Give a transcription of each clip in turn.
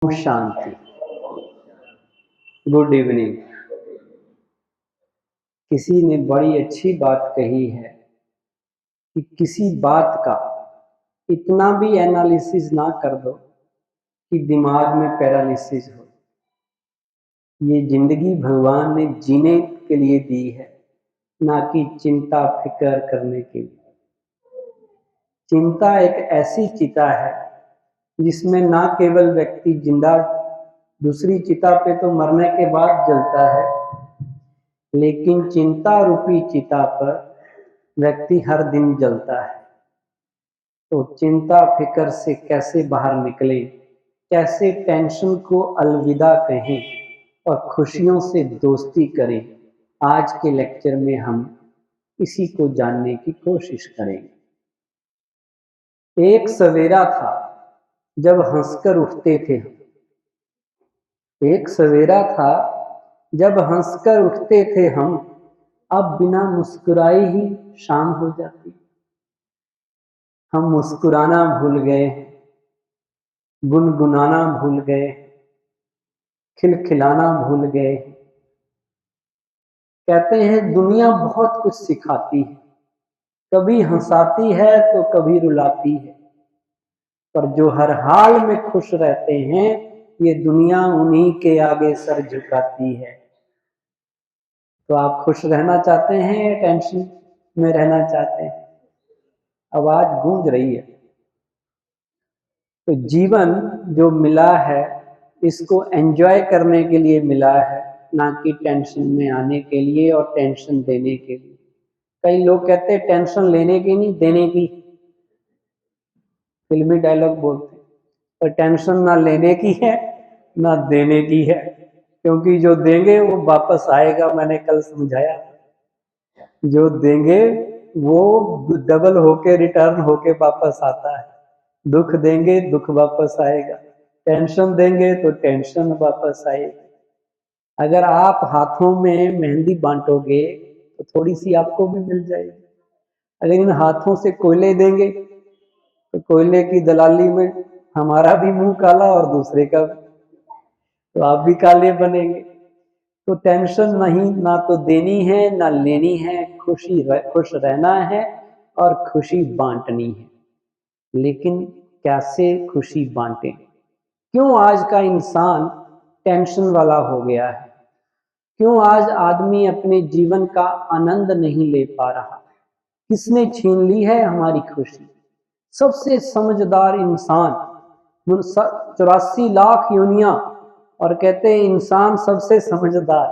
Om Shanti. Good evening. किसी ने बड़ी अच्छी बात कही है कि किसी बात का इतना भी एनालिसिस ना कर दो कि दिमाग में पैरालिसिस हो। ये जिंदगी भगवान ने जीने के लिए दी है, ना कि चिंता फिक्र करने के लिए। चिंता एक ऐसी चिता है जिसमें ना केवल व्यक्ति जिंदा दूसरी चिता पे तो मरने के बाद जलता है, लेकिन चिंता रूपी चिता पर व्यक्ति हर दिन जलता है। तो चिंता फिक्र से कैसे बाहर निकले, कैसे टेंशन को अलविदा कहें और खुशियों से दोस्ती करें, आज के लेक्चर में हम इसी को जानने की कोशिश करेंगे। एक सवेरा था जब हंसकर उठते थे हम। एक सवेरा था जब हंसकर उठते थे हम, अब बिना मुस्कुराए ही शाम हो जाती। हम मुस्कुराना भूल गए, गुनगुनाना भूल गए, खिलखिलाना भूल गए। कहते हैं दुनिया बहुत कुछ सिखाती है, कभी हंसाती है तो कभी रुलाती है, पर जो हर हाल में खुश रहते हैं ये दुनिया उन्हीं के आगे सर झुकाती है। तो आप खुश रहना चाहते हैं या टेंशन में रहना चाहते हैं? आवाज गूंज रही है। तो जीवन जो मिला है इसको एंजॉय करने के लिए मिला है, ना कि टेंशन में आने के लिए और टेंशन देने के लिए। कई लोग कहते हैं टेंशन लेने की नहीं देने की, फिल्मी डायलॉग बोलते हैं, पर टेंशन ना लेने की है ना देने की है, क्योंकि जो देंगे वो वापस आएगा। मैंने कल समझाया, जो देंगे वो डबल होके रिटर्न होके वापस आता है। दुख देंगे दुख वापस आएगा, टेंशन देंगे तो टेंशन वापस आएगी। अगर आप हाथों में मेहंदी बांटोगे तो थोड़ी सी आपको भी मिल जाएगी। अगर इन हाथों से कोयले देंगे तो कोयले की दलाली में हमारा भी मुंह काला और दूसरे का भी, तो आप भी काले बनेंगे। तो टेंशन नहीं, ना तो देनी है ना लेनी है, खुश रहना है और खुशी बांटनी है। लेकिन कैसे खुशी बांटें? क्यों आज का इंसान टेंशन वाला हो गया है? क्यों आज आदमी अपने जीवन का आनंद नहीं ले पा रहा? किसने छीन ली है हमारी खुशी? सबसे समझदार इंसान 84 लाख योनियां, और कहते हैं इंसान सबसे समझदार।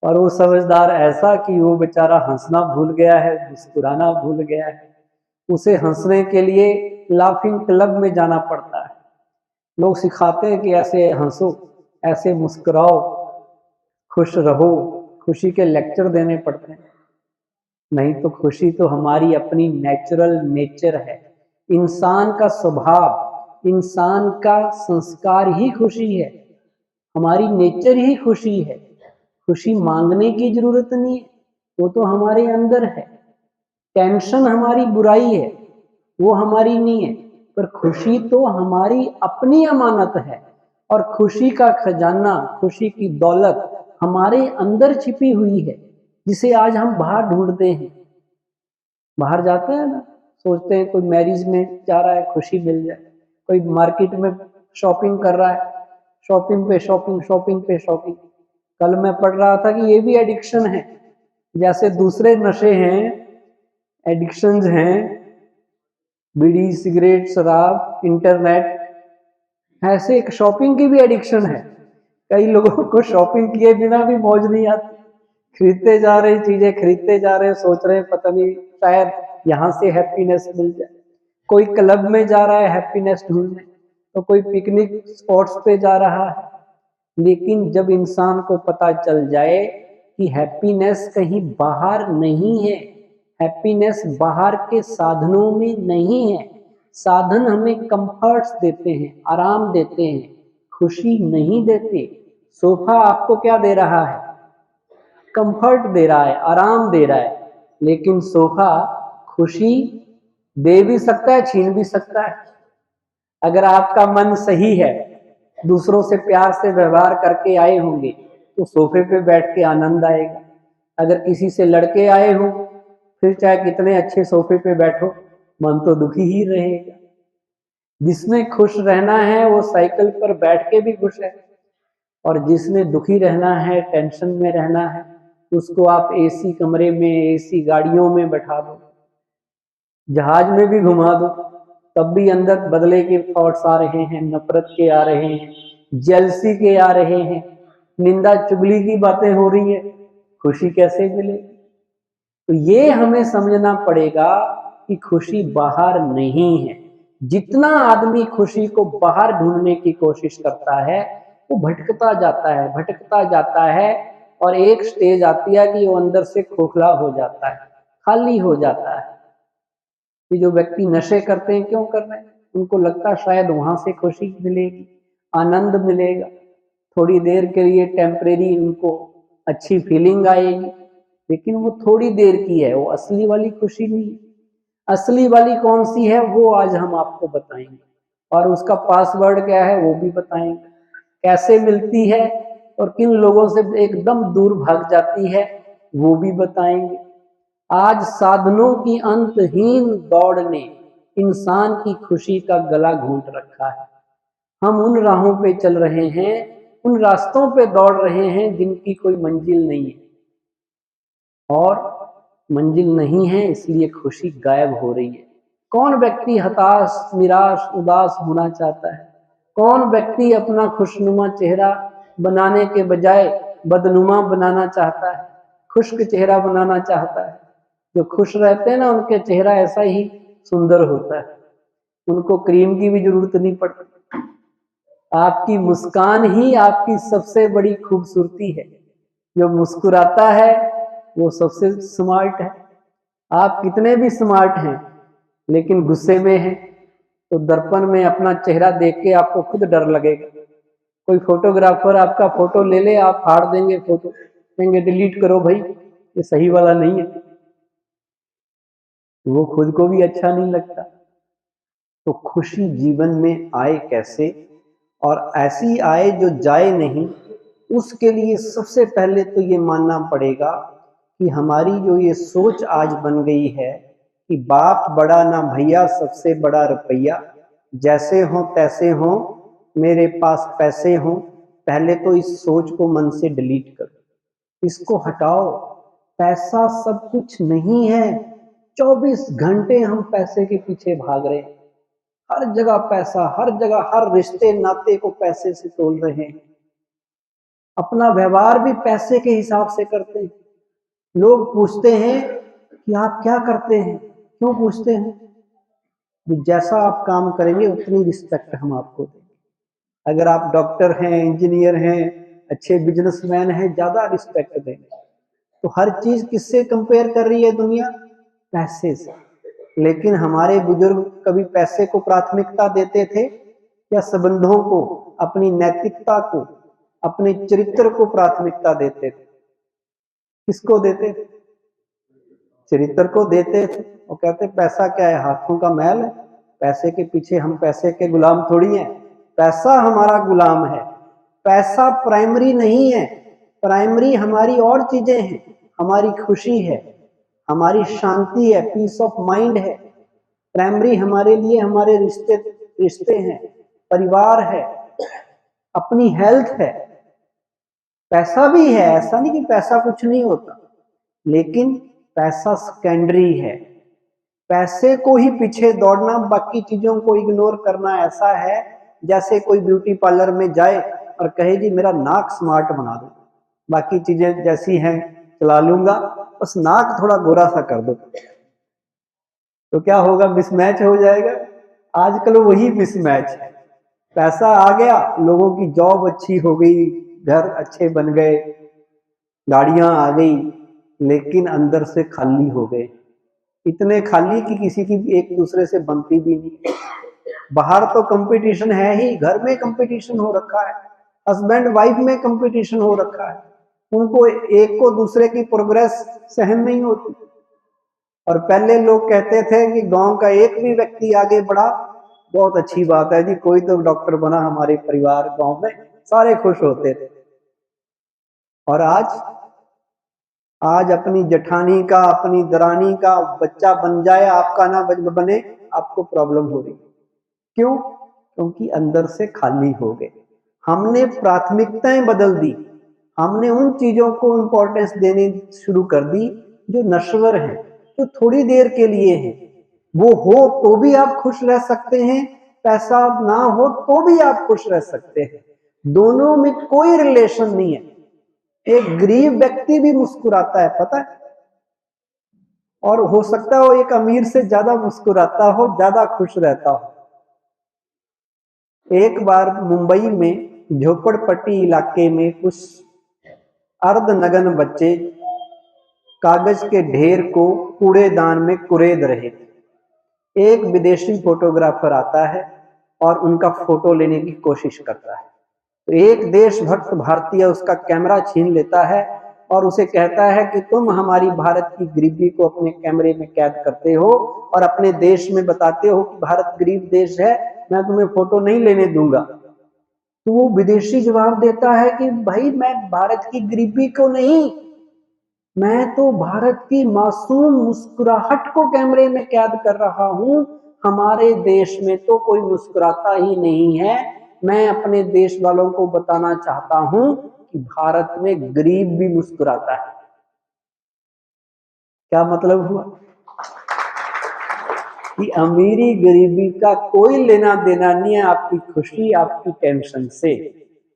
और वो समझदार ऐसा कि वो बेचारा हंसना भूल गया है, मुस्कुराना भूल गया है। उसे हंसने के लिए लाफिंग क्लब में जाना पड़ता है। लोग सिखाते हैं कि ऐसे हंसो, ऐसे मुस्कुराओ, खुश रहो, खुशी के लेक्चर देने पड़ते हैं। नहीं तो खुशी तो हमारी अपनी नेचुरल नेचर है। इंसान का स्वभाव, इंसान का संस्कार ही खुशी है, हमारी नेचर ही खुशी है। खुशी मांगने की जरूरत नहीं है, वो तो हमारे अंदर है। टेंशन हमारी बुराई है, वो हमारी नहीं है, पर खुशी तो हमारी अपनी अमानत है। और खुशी का खजाना, खुशी की दौलत हमारे अंदर छिपी हुई है, जिसे आज हम बाहर ढूंढते हैं। बाहर जाते हैं ना, सोचते हैं कोई मैरिज में जा रहा है खुशी मिल जाए, कोई मार्केट में शॉपिंग कर रहा है, शॉपिंग पे शॉपिंग, शॉपिंग पे शॉपिंग। कल मैं पढ़ रहा था कि ये भी एडिक्शन है, जैसे दूसरे नशे हैं, एडिक्शंस हैं, बीड़ी, सिगरेट, शराब, इंटरनेट, ऐसे एक शॉपिंग की भी एडिक्शन है। कई लोगों को शॉपिंग किए बिना भी मौज नहीं आती, खरीदते जा रहे, चीजें खरीदते जा रहे, सोच रहे पता नहीं शायद यहाँ से हैप्पीनेस मिल जाए। कोई क्लब में जा रहा है हैप्पीनेस ढूंढने, तो कोई पिकनिक स्पॉट्स पे जा रहा है। लेकिन जब इंसान को पता चल जाए कि हैप्पीनेस कहीं बाहर नहीं है, हैप्पीनेस बाहर के साधनों में नहीं है। साधन हमें कंफर्ट्स देते हैं, आराम देते हैं, खुशी नहीं देते। सोफा आपको क्या दे रहा है? कंफर्ट दे रहा है, आराम दे रहा है, लेकिन सोफा खुशी दे भी सकता है, छीन भी सकता है। अगर आपका मन सही है दूसरों से प्यार से व्यवहार करके आए होंगे तो सोफे पे बैठ के आनंद आएगा। अगर किसी से लड़के आए हो, फिर चाहे कितने अच्छे सोफे पे बैठो, मन तो दुखी ही रहेगा। जिसमें खुश रहना है वो साइकिल पर बैठ के भी खुश है, और जिसने दुखी रहना है, टेंशन में रहना है, उसको आप एसी कमरे में, एसी गाड़ियों में बैठा दो, जहाज में भी घुमा दो, तब भी अंदर बदले के थॉट्स आ रहे हैं, नफरत के आ रहे हैं, जेलसी के आ रहे हैं, निंदा चुगली की बातें हो रही है, खुशी कैसे मिले? तो ये हमें समझना पड़ेगा कि खुशी बाहर नहीं है। जितना आदमी खुशी को बाहर ढूंढने की कोशिश करता है वो भटकता जाता है, और एक स्टेज आती है कि वो अंदर से खोखला हो जाता है, खाली हो जाता है। कि जो व्यक्ति नशे करते हैं, क्यों कर रहे हैं? उनको लगता है शायद वहां से खुशी मिलेगी, आनंद मिलेगा, थोड़ी देर के लिए टेम्परेरी उनको अच्छी फीलिंग आएगी, लेकिन वो थोड़ी देर की है, वो असली वाली खुशी नहीं है। असली वाली कौन सी है वो आज हम आपको बताएंगे, और उसका पासवर्ड क्या है वो भी बताएंगे, कैसे मिलती है और किन लोगों से एकदम दूर भाग जाती है वो भी बताएंगे। आज साधनों की अंतहीन दौड़ ने इंसान की खुशी का गला घोंट रखा है। हम उन राहों पे चल रहे हैं, उन रास्तों पे दौड़ रहे हैं जिनकी कोई मंजिल नहीं है, और मंजिल नहीं है इसलिए खुशी गायब हो रही है। कौन व्यक्ति हताश, निराश, उदास होना चाहता है? कौन व्यक्ति अपना खुशनुमा चेहरा बनाने के बजाय बदनुमा बनाना चाहता है, खुश्क चेहरा बनाना चाहता है? जो खुश रहते हैं ना, उनके चेहरा ऐसा ही सुंदर होता है, उनको क्रीम की भी जरूरत नहीं पड़ती। आपकी मुस्कान ही आपकी सबसे बड़ी खूबसूरती है। जो मुस्कुराता है वो सबसे स्मार्ट है। आप कितने भी स्मार्ट हैं लेकिन गुस्से में हैं तो दर्पण में अपना चेहरा देख के आपको खुद डर लगेगा। कोई फोटोग्राफर आपका फोटो ले ले, आप फाड़ देंगे फोटो, कहेंगे डिलीट करो भाई, ये सही वाला नहीं है। वो खुद को भी अच्छा नहीं लगता। तो खुशी जीवन में आए कैसे, और ऐसी आए जो जाए नहीं, उसके लिए सबसे पहले तो ये मानना पड़ेगा कि हमारी जो ये सोच आज बन गई है कि बाप बड़ा ना भैया, सबसे बड़ा रुपया, जैसे हो तैसे हो, मेरे पास पैसे हो। पहले तो इस सोच को मन से डिलीट करो, इसको हटाओ। पैसा सब कुछ नहीं है। 24 घंटे हम पैसे के पीछे भाग रहे हैं, हर जगह पैसा, हर जगह, हर रिश्ते नाते को पैसे से तोल रहे हैं, अपना व्यवहार भी पैसे के हिसाब से करते हैं। लोग पूछते हैं कि आप क्या करते हैं, क्यों पूछते हैं? कि जैसा आप काम करेंगे उतनी रिस्पेक्ट हम आपको देंगे। अगर आप डॉक्टर हैं, इंजीनियर हैं, अच्छे बिजनेसमैन हैं, ज्यादा रिस्पेक्ट देंगे। तो हर चीज किससे कंपेयर कर रही है दुनिया? पैसे से। लेकिन हमारे बुजुर्ग कभी पैसे को प्राथमिकता देते थे या संबंधों को, अपनी नैतिकता को, अपने चरित्र को प्राथमिकता देते थे? किसको देते थे? चरित्र को देते थे। वो कहते पैसा क्या है, हाथों का मैल है, पैसे के पीछे, हम पैसे के गुलाम थोड़ी हैं, पैसा हमारा गुलाम है। पैसा प्राइमरी नहीं है, प्राइमरी हमारी और चीजें हैं। हमारी खुशी है, हमारी शांति है, पीस ऑफ माइंड है। प्राइमरी हमारे लिए हमारे रिश्ते रिश्ते हैं, परिवार है, अपनी हेल्थ है। पैसा भी है, ऐसा नहीं कि पैसा कुछ नहीं होता, लेकिन पैसा सेकेंडरी है। पैसे को ही पीछे दौड़ना, बाकी चीजों को इग्नोर करना ऐसा है जैसे कोई ब्यूटी पार्लर में जाए और कहे जी मेरा नाक स्मार्ट बना दो, बाकी चीजें जैसी हैं चला लूंगा, बस नाक थोड़ा गोरा सा कर दो। तो क्या होगा? मिसमैच हो जाएगा। आजकल वही मिसमैच है। पैसा आ गया, लोगों की जॉब अच्छी हो गई, घर अच्छे बन गए, गाड़ियां आ गई, लेकिन अंदर से खाली हो गए। इतने खाली कि किसी की एक दूसरे से बनती भी नहीं। बाहर तो कंपटीशन है ही, घर में कंपटीशन हो रखा है, हस्बैंड वाइफ में कंपटीशन हो रखा है। उनको एक को दूसरे की प्रोग्रेस सहन नहीं होती। और पहले लोग कहते थे कि गांव का एक भी व्यक्ति आगे बढ़ा, बहुत अच्छी बात है जी, कोई तो डॉक्टर बना हमारे परिवार गांव में, सारे खुश होते थे। और आज अपनी जेठानी का, अपनी दरानी का बच्चा बन जाए, आपका ना बने, आपको प्रॉब्लम हो रही। क्यों? क्योंकि अंदर से खाली हो गए। हमने प्राथमिकताएं बदल दी, हमने उन चीजों को इंपॉर्टेंस देनी शुरू कर दी जो नश्वर है, जो थोड़ी देर के लिए है। वो हो तो भी आप खुश रह सकते हैं, पैसा ना हो तो भी आप खुश रह सकते हैं, दोनों में कोई रिलेशन नहीं है। एक गरीब व्यक्ति भी मुस्कुराता है, पता है, और हो सकता है वो एक अमीर से ज्यादा मुस्कुराता हो, ज्यादा खुश रहता हो। एक बार मुंबई में झोपड़पट्टी इलाके में कुछ अर्धनग्न बच्चे कागज के ढेर को कूड़ेदान में कुरेद रहे थे। एक विदेशी फोटोग्राफर आता है और उनका फोटो लेने की कोशिश करता है। तो एक देशभक्त भारतीय उसका कैमरा छीन लेता है और उसे कहता है कि तुम हमारी भारत की गरीबी को अपने कैमरे में कैद करते हो और अपने देश में बताते हो कि भारत गरीब देश है, मैं तुम्हें फोटो नहीं लेने दूंगा। तो वो विदेशी जवाब देता है कि भाई, मैं भारत की गरीबी को नहीं, मैं तो भारत की मासूम मुस्कुराहट को कैमरे में कैद कर रहा हूं। हमारे देश में तो कोई मुस्कुराता ही नहीं है। मैं अपने देश वालों को बताना चाहता हूं कि भारत में गरीब भी मुस्कुराता है। क्या मतलब हुआ कि अमीरी गरीबी का कोई लेना देना नहीं है आपकी खुशी, आपकी टेंशन से।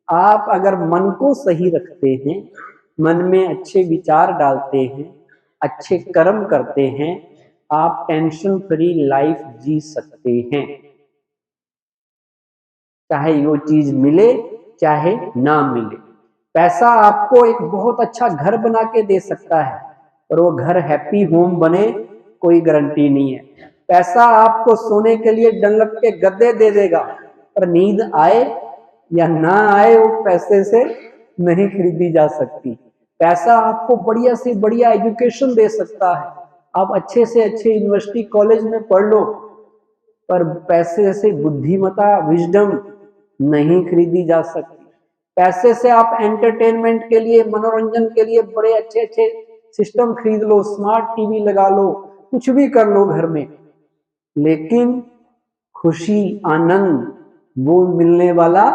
आप अगर मन को सही रखते हैं, मन में अच्छे विचार डालते हैं, अच्छे कर्म करते हैं, आप टेंशन फ्री लाइफ जी सकते हैं। चाहे वो चीज मिले चाहे ना मिले। पैसा आपको एक बहुत अच्छा घर बना के दे सकता है, और वो घर हैप्पी होम बने कोई गारंटी नहीं है। पैसा आपको सोने के लिए डंलप के गद्दे दे देगा, पर नींद आए या ना आए वो पैसे से नहीं खरीदी जा सकती। पैसा आपको बढ़िया से बढ़िया एजुकेशन दे सकता है, आप अच्छे से अच्छे यूनिवर्सिटी कॉलेज में पढ़ लो, पर पैसे से बुद्धिमता, विजडम नहीं खरीदी जा सकती। पैसे से आप एंटरटेनमेंट के लिए, मनोरंजन के लिए बड़े अच्छे अच्छे सिस्टम खरीद लो, स्मार्ट टीवी लगा लो, कुछ भी कर लो घर में, लेकिन खुशी, आनंद वो मिलने वाला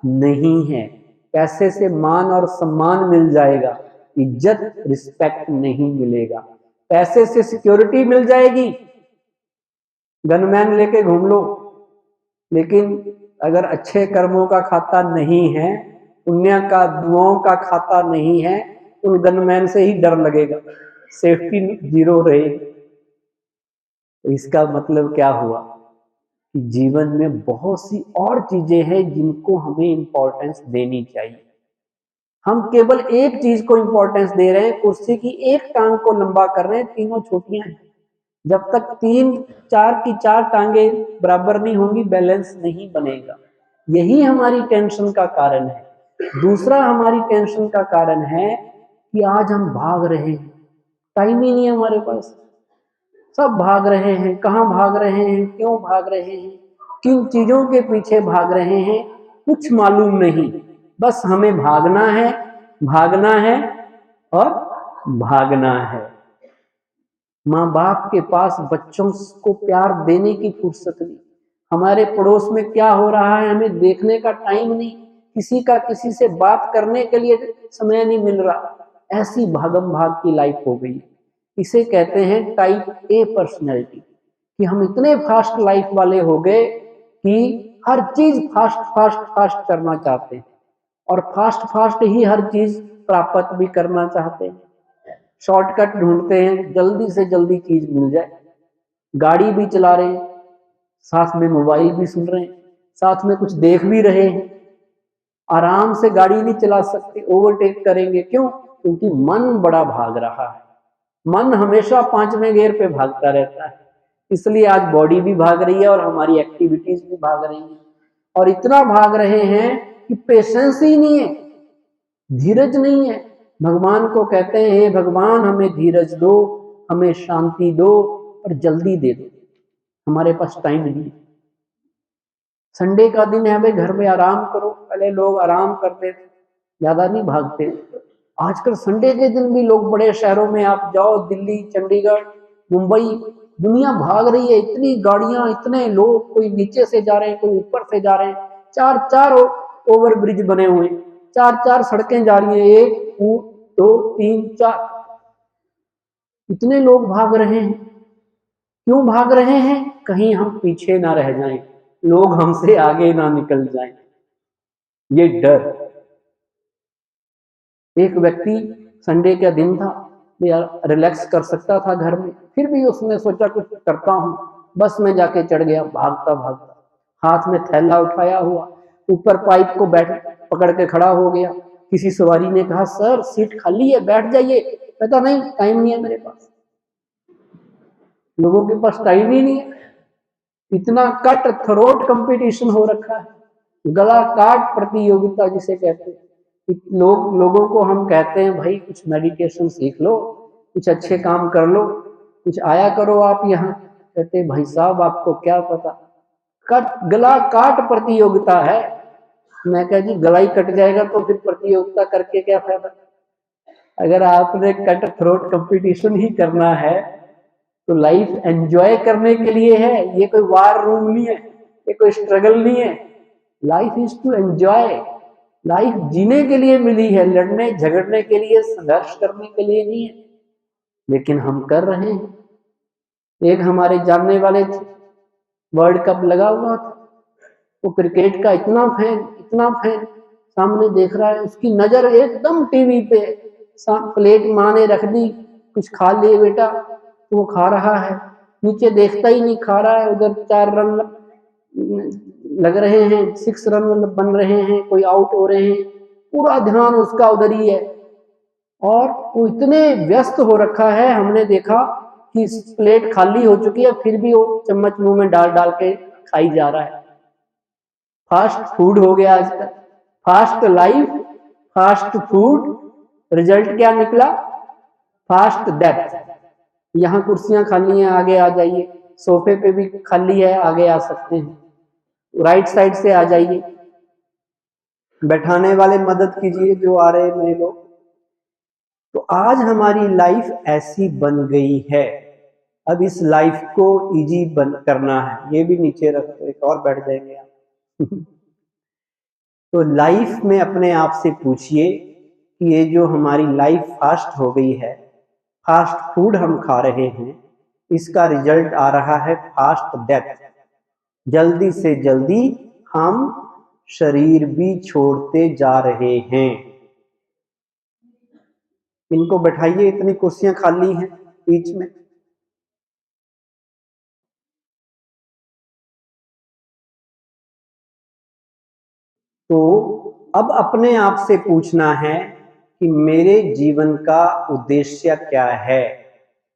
नहीं है। पैसे से मान और सम्मान मिल जाएगा, इज्जत, रिस्पेक्ट नहीं मिलेगा। पैसे से सिक्योरिटी मिल जाएगी, गनमैन लेके घूम लो, लेकिन अगर अच्छे कर्मों का खाता नहीं है, पुण्य का, दुआओं का खाता नहीं है, उन गनमैन से ही डर लगेगा, सेफ्टी जीरो रहेगी। तो इसका मतलब क्या हुआ कि जीवन में बहुत सी और चीजें हैं जिनको हमें इंपॉर्टेंस देनी चाहिए। हम केवल एक चीज को इंपॉर्टेंस दे रहे हैं, कुर्सी की एक टांग को लंबा कर रहे हैं, तीनों छोटियां हैं। जब तक चार की चार टांगे बराबर नहीं होंगी, बैलेंस नहीं बनेगा। यही हमारी टेंशन का कारण है। दूसरा हमारी टेंशन का कारण है कि आज हम भाग रहे हैं, टाइम ही नहीं है हमारे पास। सब भाग रहे हैं, कहाँ भाग रहे हैं, क्यों भाग रहे हैं, किन चीजों के पीछे भाग रहे हैं, कुछ मालूम नहीं। बस हमें भागना है, भागना है और भागना है। माँ बाप के पास बच्चों को प्यार देने की फुर्सत नहीं, हमारे पड़ोस में क्या हो रहा है हमें देखने का टाइम नहीं, किसी का किसी से बात करने के लिए समय नहीं मिल रहा। ऐसी भागम भाग की लाइफ हो गई। इसे कहते हैं टाइप ए पर्सनैलिटी, कि हम इतने फास्ट लाइफ वाले हो गए कि हर चीज फास्ट फास्ट फास्ट करना चाहते हैं, और फास्ट फास्ट ही हर चीज प्राप्त भी करना चाहते हैं। शॉर्टकट ढूंढते हैं, जल्दी से जल्दी चीज मिल जाए। गाड़ी भी चला रहे हैं, साथ में मोबाइल भी सुन रहे हैं, साथ में कुछ देख भी रहे हैं। आराम से गाड़ी नहीं चला सकते, ओवरटेक करेंगे। क्यों? क्योंकि मन बड़ा भाग रहा है। मन हमेशा 5वें गियर पे भागता रहता है, इसलिए आज बॉडी भी भाग रही है और हमारी एक्टिविटीज भी भाग रही है। और इतना भाग रहे हैं कि पेशेंस ही नहीं है, धीरज नहीं है। भगवान को कहते हैं, हे भगवान हमें धीरज दो, हमें शांति दो, और जल्दी दे दो, हमारे पास टाइम नहीं। संडे का दिन है भाई, घर में आराम करो। पहले लोग आराम करते थे, ज्यादा नहीं भागते। आजकल संडे के दिन भी लोग, बड़े शहरों में आप जाओ, दिल्ली, चंडीगढ़, मुंबई, दुनिया भाग रही है। इतनी गाड़ियां, इतने लोग, कोई नीचे से जा रहे हैं, कोई ऊपर से जा रहे हैं। चार चार ओवर ब्रिज बने हुए हैं, चार चार सड़कें जा रही हैं, एक, दो, तीन, चार। इतने लोग भाग रहे हैं। क्यों भाग रहे हैं? कहीं हम पीछे ना रह जाएं, लोग हमसे आगे ना निकल जाएं, ये डर। एक व्यक्ति, संडे का दिन था, यार रिलैक्स कर सकता था घर में, फिर भी उसने सोचा कुछ करता हूं। बस में जाके चढ़ गया, भागता भागता, हाथ में थैला उठाया हुआ, ऊपर पाइप को बैठ पकड़ के खड़ा हो गया। किसी सवारी ने कहा, सर सीट खाली है, बैठ जाइए। कहता, नहीं, टाइम नहीं है मेरे पास। लोगों के पास टाइम ही नहीं है। इतना कट थ्रोट कंपटीशन हो रखा है, गला काट प्रतियोगिता जिसे कहते हैं। लोगों को हम कहते हैं, भाई कुछ मेडिटेशन सीख लो, कुछ अच्छे काम कर लो, कुछ आया करो आप यहाँ। कहते हैं, भाई साहब आपको क्या पता, गला काट प्रतियोगिता है। मैं कह जी, गला ही कट जाएगा तो फिर प्रतियोगिता करके क्या फायदा। अगर आपने कट थ्रोट कंपटीशन ही करना है तो लाइफ एंजॉय करने के लिए है, ये कोई वार रूम नहीं है, ये कोई स्ट्रगल नहीं है। Life is to enjoy. Life जीने के लिए मिली है, लड़ने झगड़ने के लिए, संघर्ष करने के लिए नहीं है। लेकिन हम कर रहे हैं। एक हमारे जानने वाले थे, वर्ल्ड कप लगा हुआ था, वो क्रिकेट का इतना फैन सामने देख रहा है, उसकी नजर एकदम टीवी पे। प्लेट माँ ने रख दी, कुछ खा लिए बेटा, तो वो खा रहा है, नीचे देखता ही नहीं, खा रहा है। उधर 4 रन लग रहे हैं, 6 रन बन रहे हैं, कोई आउट हो रहे हैं, पूरा ध्यान उसका उधर ही है। और वो इतने व्यस्त हो रखा है, हमने देखा कि प्लेट खाली हो चुकी है, फिर भी वो चम्मच मुंह में डाल डाल के खाई जा रहा है। फास्ट फूड हो गया आजकल, fast life, fast food, result क्या निकला? Fast death. यहाँ कुर्सियां खाली हैं, आगे आ जाइए। सोफे पे भी खाली है, आगे आ सकते हैं। राइट साइड से आ जाइए। बैठाने वाले मदद कीजिए, जो आ रहे नए लोग। तो आज हमारी लाइफ ऐसी बन गई है। अब इस लाइफ को इजी करना है। ये भी नीचे रख दो, एक और बैठ जाएंगे आप। तो लाइफ में अपने आप से पूछिए कि ये जो हमारी लाइफ फास्ट हो गई है, फास्ट फूड हम खा रहे हैं, इसका रिजल्ट आ रहा है फास्ट डेथ। जल्दी से जल्दी हम शरीर भी छोड़ते जा रहे हैं। इनको बैठाइए, इतनी कुर्सियां खाली हैं बीच में। तो अब अपने आप से पूछना है कि मेरे जीवन का उद्देश्य क्या है।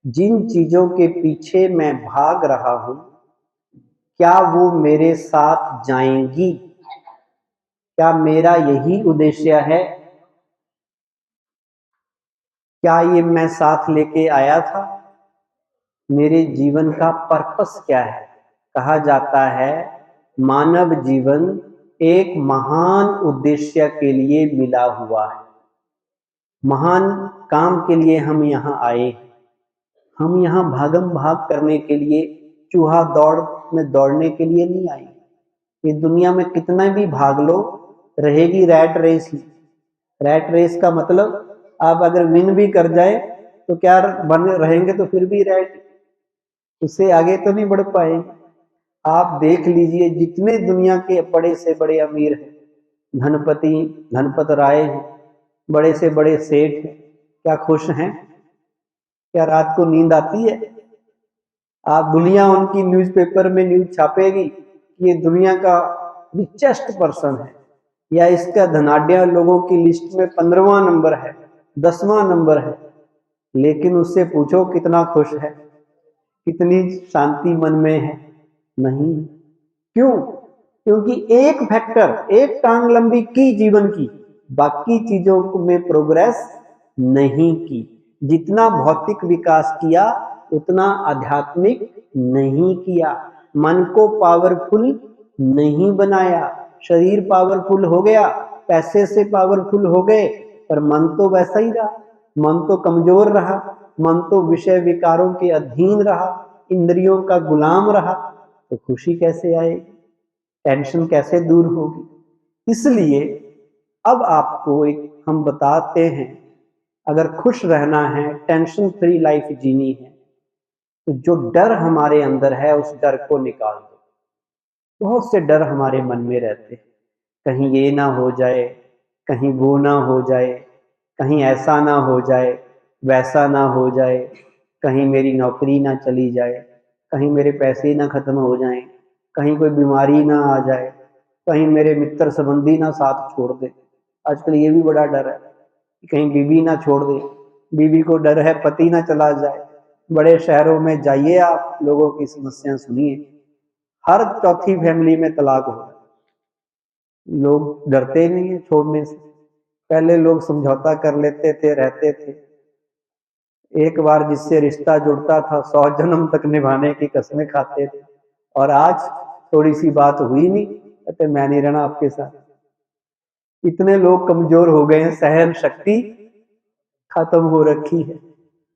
जिन चीजों के पीछे मैं भाग रहा हूं, क्या वो मेरे साथ जाएंगी? क्या मेरा यही उद्देश्य है? क्या ये मैं साथ लेके आया था? मेरे जीवन का पर्पस क्या है? कहा जाता है, मानव जीवन एक महान उद्देश्य के लिए मिला हुआ है। महान काम के लिए हम यहाँ आए। हम यहाँ भागम भाग करने के लिए, चूहा दौड़ में दौड़ने के लिए नहीं आए। ये दुनिया में कितना भी भाग लो, रहेगी रैट रेस ही। रैट रेस का मतलब, आप अगर विन भी कर जाए तो क्या बन रहेंगे, तो फिर भी रैट, उससे आगे तो नहीं बढ़ पाएंगे। आप देख लीजिए, जितने दुनिया के बड़े से बड़े अमीर हैं, धनपति, धनपत राय हैं, बड़े से बड़े सेठ हैं, क्या खुश हैं? क्या रात को नींद आती है? आप दुनिया उनकी न्यूज़पेपर में न्यूज छापेगी कि ये दुनिया का रिचेस्ट पर्सन है, या इसका धनाढ्य लोगों की लिस्ट में 15वां नंबर है, 10वां नंबर है। लेकिन उससे पूछो कितना खुश है, कितनी शांति मन में है? नहीं। क्यों? क्योंकि एक फैक्टर, एक टांग लंबी की जीवन की, बाकी चीजों में प्रोग्रेस नहीं की। जितना भौतिक विकास किया उतना आध्यात्मिक नहीं किया। मन को पावरफुल नहीं बनाया। शरीर पावरफुल हो गया, पैसे से पावरफुल हो गए, पर मन तो वैसा ही रहा, मन तो कमजोर रहा, मन तो विषय विकारों के अधीन रहा, इंद्रियों का गुलाम रहा, तो खुशी कैसे आएगी, टेंशन कैसे दूर होगी। इसलिए अब आपको एक हम बताते हैं, अगर खुश रहना है, टेंशन फ्री लाइफ जीनी है, तो जो डर हमारे अंदर है उस डर को निकाल दो। बहुत से डर हमारे मन में रहते हैं, कहीं ये ना हो जाए, कहीं वो ना हो जाए, कहीं ऐसा ना हो जाए, वैसा ना हो जाए, कहीं मेरी नौकरी ना चली जाए, कहीं मेरे पैसे ना खत्म हो जाएं, कहीं कोई बीमारी ना आ जाए, कहीं मेरे मित्र संबंधी ना साथ छोड़ दे। आजकल ये भी बड़ा डर है कि कहीं बीवी ना छोड़ दे, बीवी को डर है पति ना चला जाए। बड़े शहरों में जाइए, आप लोगों की समस्या सुनिए, हर चौथी फैमिली में तलाक हो रहा है। लोग डरते नहीं है छोड़ने से। पहले लोग समझौता कर लेते थे, रहते थे। एक बार जिससे रिश्ता जुड़ता था 100 जन्म तक निभाने की कसमें खाते थे, और आज थोड़ी सी बात हुई नहीं, कहते मैं नहीं रहना आपके साथ। इतने लोग कमजोर हो गए हैं, सहन शक्ति खत्म हो रखी है।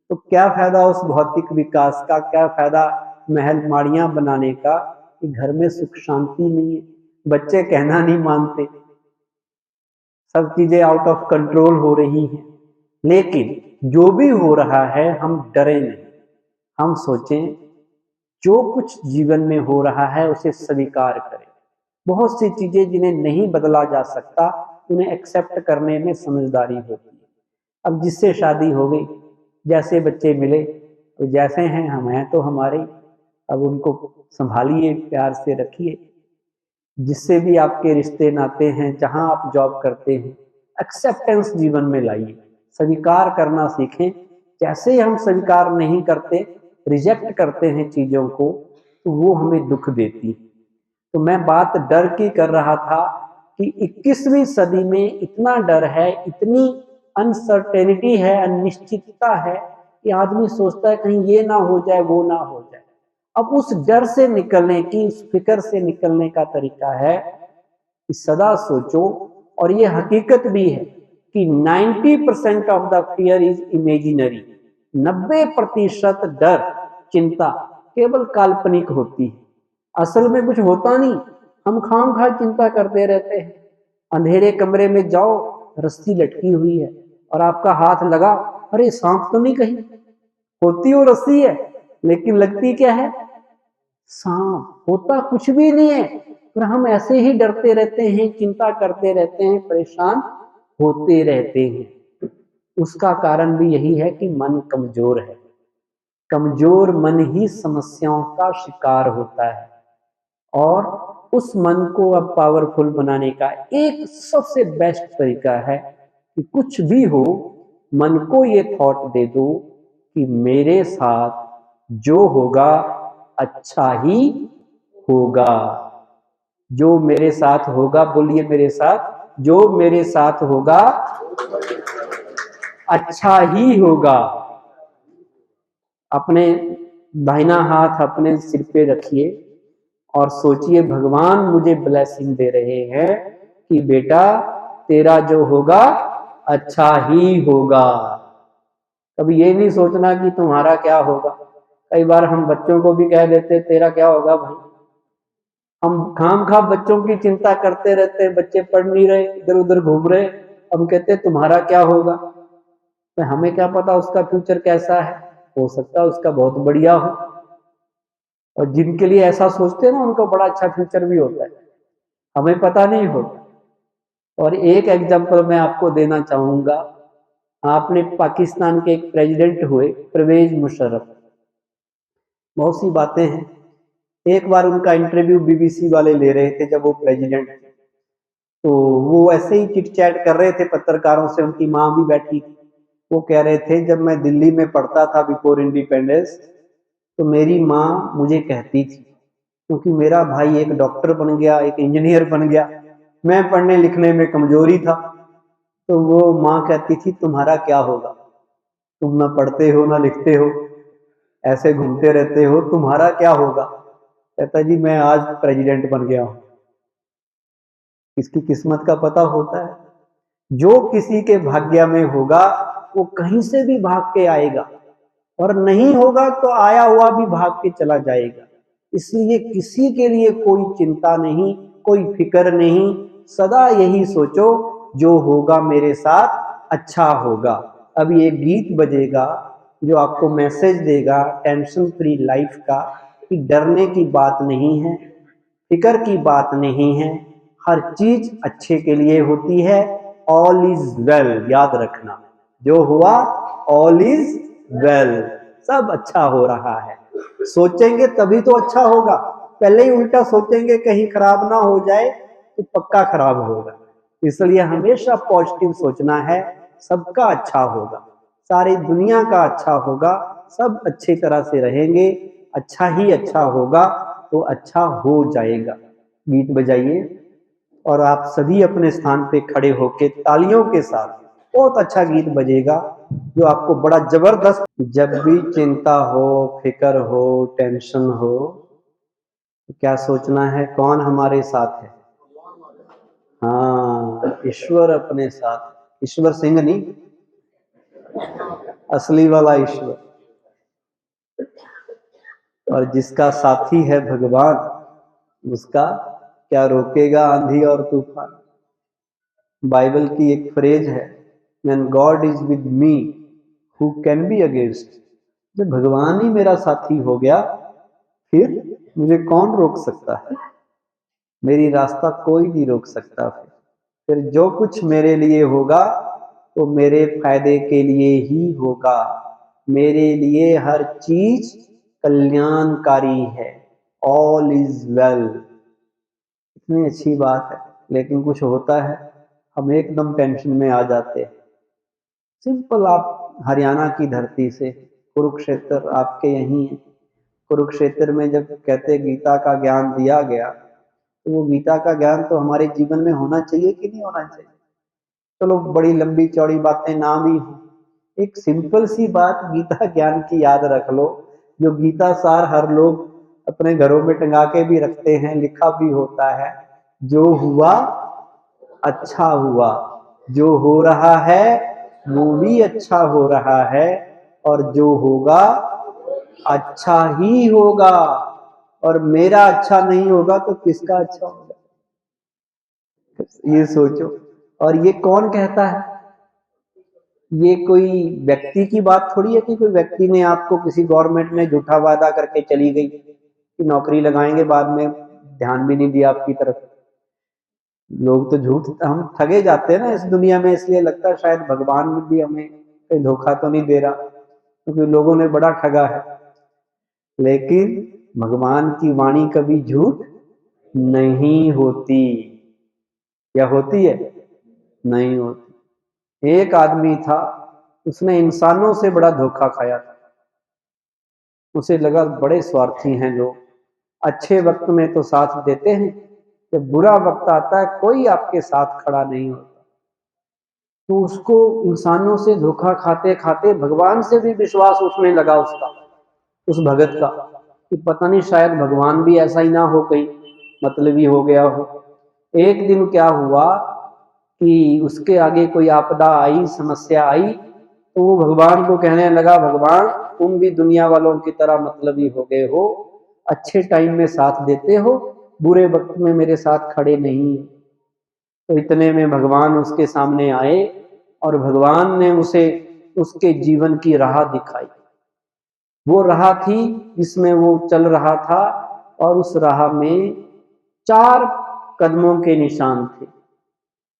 तो क्या फायदा उस भौतिक विकास का, क्या फायदा महल माड़ियां बनाने का कि घर में सुख शांति नहीं है, बच्चे कहना नहीं मानते, सब चीजें आउट ऑफ कंट्रोल हो रही हैं। लेकिन जो भी हो रहा है हम डरे नहीं, हम सोचें जो कुछ जीवन में हो रहा है उसे स्वीकार करें। बहुत सी चीजें जिन्हें नहीं बदला जा सकता, उन्हें एक्सेप्ट करने में समझदारी होती है। अब जिससे शादी हो गई, जैसे बच्चे मिले, तो जैसे हैं हम हैं तो हमारे, अब उनको संभालिए, प्यार से रखिए। जिससे भी आपके रिश्ते नाते हैं, जहां आप जॉब करते हैं, एक्सेप्टेंस जीवन में लाइए, स्वीकार करना सीखें। जैसे हम स्वीकार नहीं करते, रिजेक्ट करते हैं चीजों को, तो वो हमें दुख देती है। तो मैं बात डर की कर रहा था कि 21वीं सदी में इतना डर है, इतनी अनसर्टेनिटी है, अनिश्चितता है कि आदमी सोचता है कहीं ये ना हो जाए, वो ना हो जाए। अब उस डर से निकलने की, उस फिक्र से निकलने का तरीका है कि सदा सोचो, और ये हकीकत भी है कि 90% of the fear is imaginary. 90% डर, चिंता केवल काल्पनिक होती है, असल में कुछ होता नहीं। हम खामखा चिंता करते रहते हैं। अंधेरे कमरे में जाओ, रस्सी लटकी हुई है और आपका हाथ लगा, अरे सांप तो नहीं कहीं, होती वो रस्सी है लेकिन लगती क्या है, सांप। होता कुछ भी नहीं है, पर हम ऐसे ही डरते रहते हैं, चिंता करते रहते हैं, परेशान होते रहते हैं। उसका कारण भी यही है कि मन कमजोर है। कमजोर मन ही समस्याओं का शिकार होता है, और उस मन को अब पावरफुल बनाने का एक सबसे बेस्ट तरीका है कि कुछ भी हो, मन को ये थॉट दे दो कि मेरे साथ जो होगा अच्छा ही होगा। जो मेरे साथ होगा, बोलिए मेरे साथ, जो मेरे साथ होगा अच्छा ही होगा। अपने दाहिना हाथ अपने सिर पे रखिए और सोचिए भगवान मुझे ब्लेसिंग दे रहे हैं कि बेटा तेरा जो होगा अच्छा ही होगा। कभी ये नहीं सोचना कि तुम्हारा क्या होगा। कई बार हम बच्चों को भी कह देते तेरा क्या होगा भाई। हम खामखा बच्चों की चिंता करते रहते हैं, बच्चे पढ़ नहीं रहे, इधर उधर घूम रहे, हम कहते तुम्हारा क्या होगा। तो हमें क्या पता उसका फ्यूचर कैसा है, हो सकता है उसका बहुत बढ़िया हो, और जिनके लिए ऐसा सोचते हैं ना उनका बड़ा अच्छा फ्यूचर भी होता है, हमें पता नहीं होता। और एक एग्जांपल मैं आपको देना चाहूंगा। आपने पाकिस्तान के एक प्रेसिडेंट हुए परवेज मुशर्रफ, बहुत सी बातें हैं। एक बार उनका इंटरव्यू बीबीसी वाले ले रहे थे जब वो प्रेसिडेंट थे, तो वो ऐसे ही चिट चैट कर रहे थे पत्रकारों से, उनकी माँ भी बैठी थी। वो कह रहे थे जब मैं दिल्ली में पढ़ता था बिफोर इंडिपेंडेंस, तो मेरी माँ मुझे कहती थी, क्योंकि मेरा भाई एक डॉक्टर बन गया, एक इंजीनियर बन गया, मैं पढ़ने लिखने में कमजोरी था, तो वो माँ कहती थी तुम्हारा क्या होगा, तुम ना पढ़ते हो ना लिखते हो, ऐसे घूमते रहते हो, तुम्हारा क्या होगा। कहता जी मैं आज प्रेसिडेंट बन गया हूँ। किसकी किस्मत का पता होता है? जो किसी के भाग्य में होगा वो कहीं से भी भाग के आएगा, और नहीं होगा तो आया हुआ भी भाग के चला जाएगा। इसलिए किसी के लिए कोई चिंता नहीं, कोई फिक्र नहीं। सदा यही सोचो, जो होगा मेरे साथ अच्छा होगा। अब ये गीत बजेगा जो आपको मैसेज देगा टेंशन फ्री लाइफ का, कि डरने की बात नहीं है, फिक्र की बात नहीं है, हर चीज अच्छे के लिए होती है। ऑल इज वेल, याद रखना, जो हुआ ऑल इज वेल, सब अच्छा हो रहा है। सोचेंगे तभी तो अच्छा होगा, पहले ही उल्टा सोचेंगे कहीं खराब ना हो जाए तो पक्का खराब होगा। इसलिए हमेशा पॉजिटिव सोचना है, सबका अच्छा होगा, सारी दुनिया का अच्छा होगा, सब अच्छी तरह से रहेंगे, अच्छा ही अच्छा होगा तो अच्छा हो जाएगा। गीत बजाइए और आप सभी अपने स्थान पे खड़े होके तालियों के साथ, बहुत अच्छा गीत बजेगा जो आपको बड़ा जबरदस्त। जब भी चिंता हो, फिक्र हो, टेंशन हो, तो क्या सोचना है, कौन हमारे साथ है? हाँ, ईश्वर अपने साथ। ईश्वर सिंह नहीं, असली वाला ईश्वर। और जिसका साथी है भगवान, उसका क्या रोकेगा आंधी और तूफान। बाइबल की एक फ्रेज है, when God is with me who can be against. जब भगवान ही मेरा साथी हो गया, फिर मुझे कौन रोक सकता है? मेरी रास्ता कोई नहीं रोक सकता। फिर जो कुछ मेरे लिए होगा तो मेरे फायदे के लिए ही होगा। मेरे लिए हर चीज कल्याणकारी है। ऑल इज वेल, इतनी अच्छी बात है। लेकिन कुछ होता है, हम एकदम टेंशन में आ जाते हैं। सिंपल, आप हरियाणा की धरती से, कुरुक्षेत्र आपके यहीं है। कुरुक्षेत्र में जब कहते गीता का ज्ञान दिया गया, तो वो गीता का ज्ञान तो हमारे जीवन में होना चाहिए कि नहीं होना चाहिए? चलो बड़ी लंबी चौड़ी बातें ना भी हो, एक सिंपल सी बात गीता ज्ञान की याद रख लो, जो गीता सार हर लोग अपने घरों में टंगा के भी रखते हैं, लिखा भी होता है, जो हुआ अच्छा हुआ, जो हो रहा है वो भी अच्छा हो रहा है, और जो होगा अच्छा ही होगा। और मेरा अच्छा नहीं होगा तो किसका अच्छा होगा, ये सोचो। और ये कौन कहता है? ये कोई व्यक्ति की बात थोड़ी है कि कोई व्यक्ति ने आपको, किसी गवर्नमेंट ने झूठा वादा करके चली गई कि नौकरी लगाएंगे, बाद में ध्यान भी नहीं दिया आपकी तरफ। लोग तो झूठ, हम ठगे जाते हैं ना इस दुनिया में, इसलिए लगता है शायद भगवान भी हमें कोई धोखा तो नहीं दे रहा, क्योंकि लोगों ने बड़ा ठगा है। लेकिन भगवान की वाणी कभी झूठ नहीं होती, या होती है? नहीं होती। एक आदमी था, उसने इंसानों से बड़ा धोखा खाया था। उसे लगा बड़े स्वार्थी हैं लोग, अच्छे वक्त में तो साथ देते हैं, जब बुरा वक्त आता है कोई आपके साथ खड़ा नहीं होता। तो उसको इंसानों से धोखा खाते खाते भगवान से भी विश्वास उठने लगा उसका, उस भगत का, कि पता नहीं शायद भगवान भी ऐसा ही ना हो, कहीं मतलबी हो गया हो। एक दिन क्या हुआ कि उसके आगे कोई आपदा आई, समस्या आई, तो वो भगवान को कहने लगा, भगवान तुम भी दुनिया वालों की तरह मतलबी हो गए हो, अच्छे टाइम में साथ देते हो, बुरे वक्त में मेरे साथ खड़े नहीं। तो इतने में भगवान उसके सामने आए और भगवान ने उसे उसके जीवन की राह दिखाई। वो राह थी जिसमें वो चल रहा था, और उस राह में 4 कदमों के निशान थे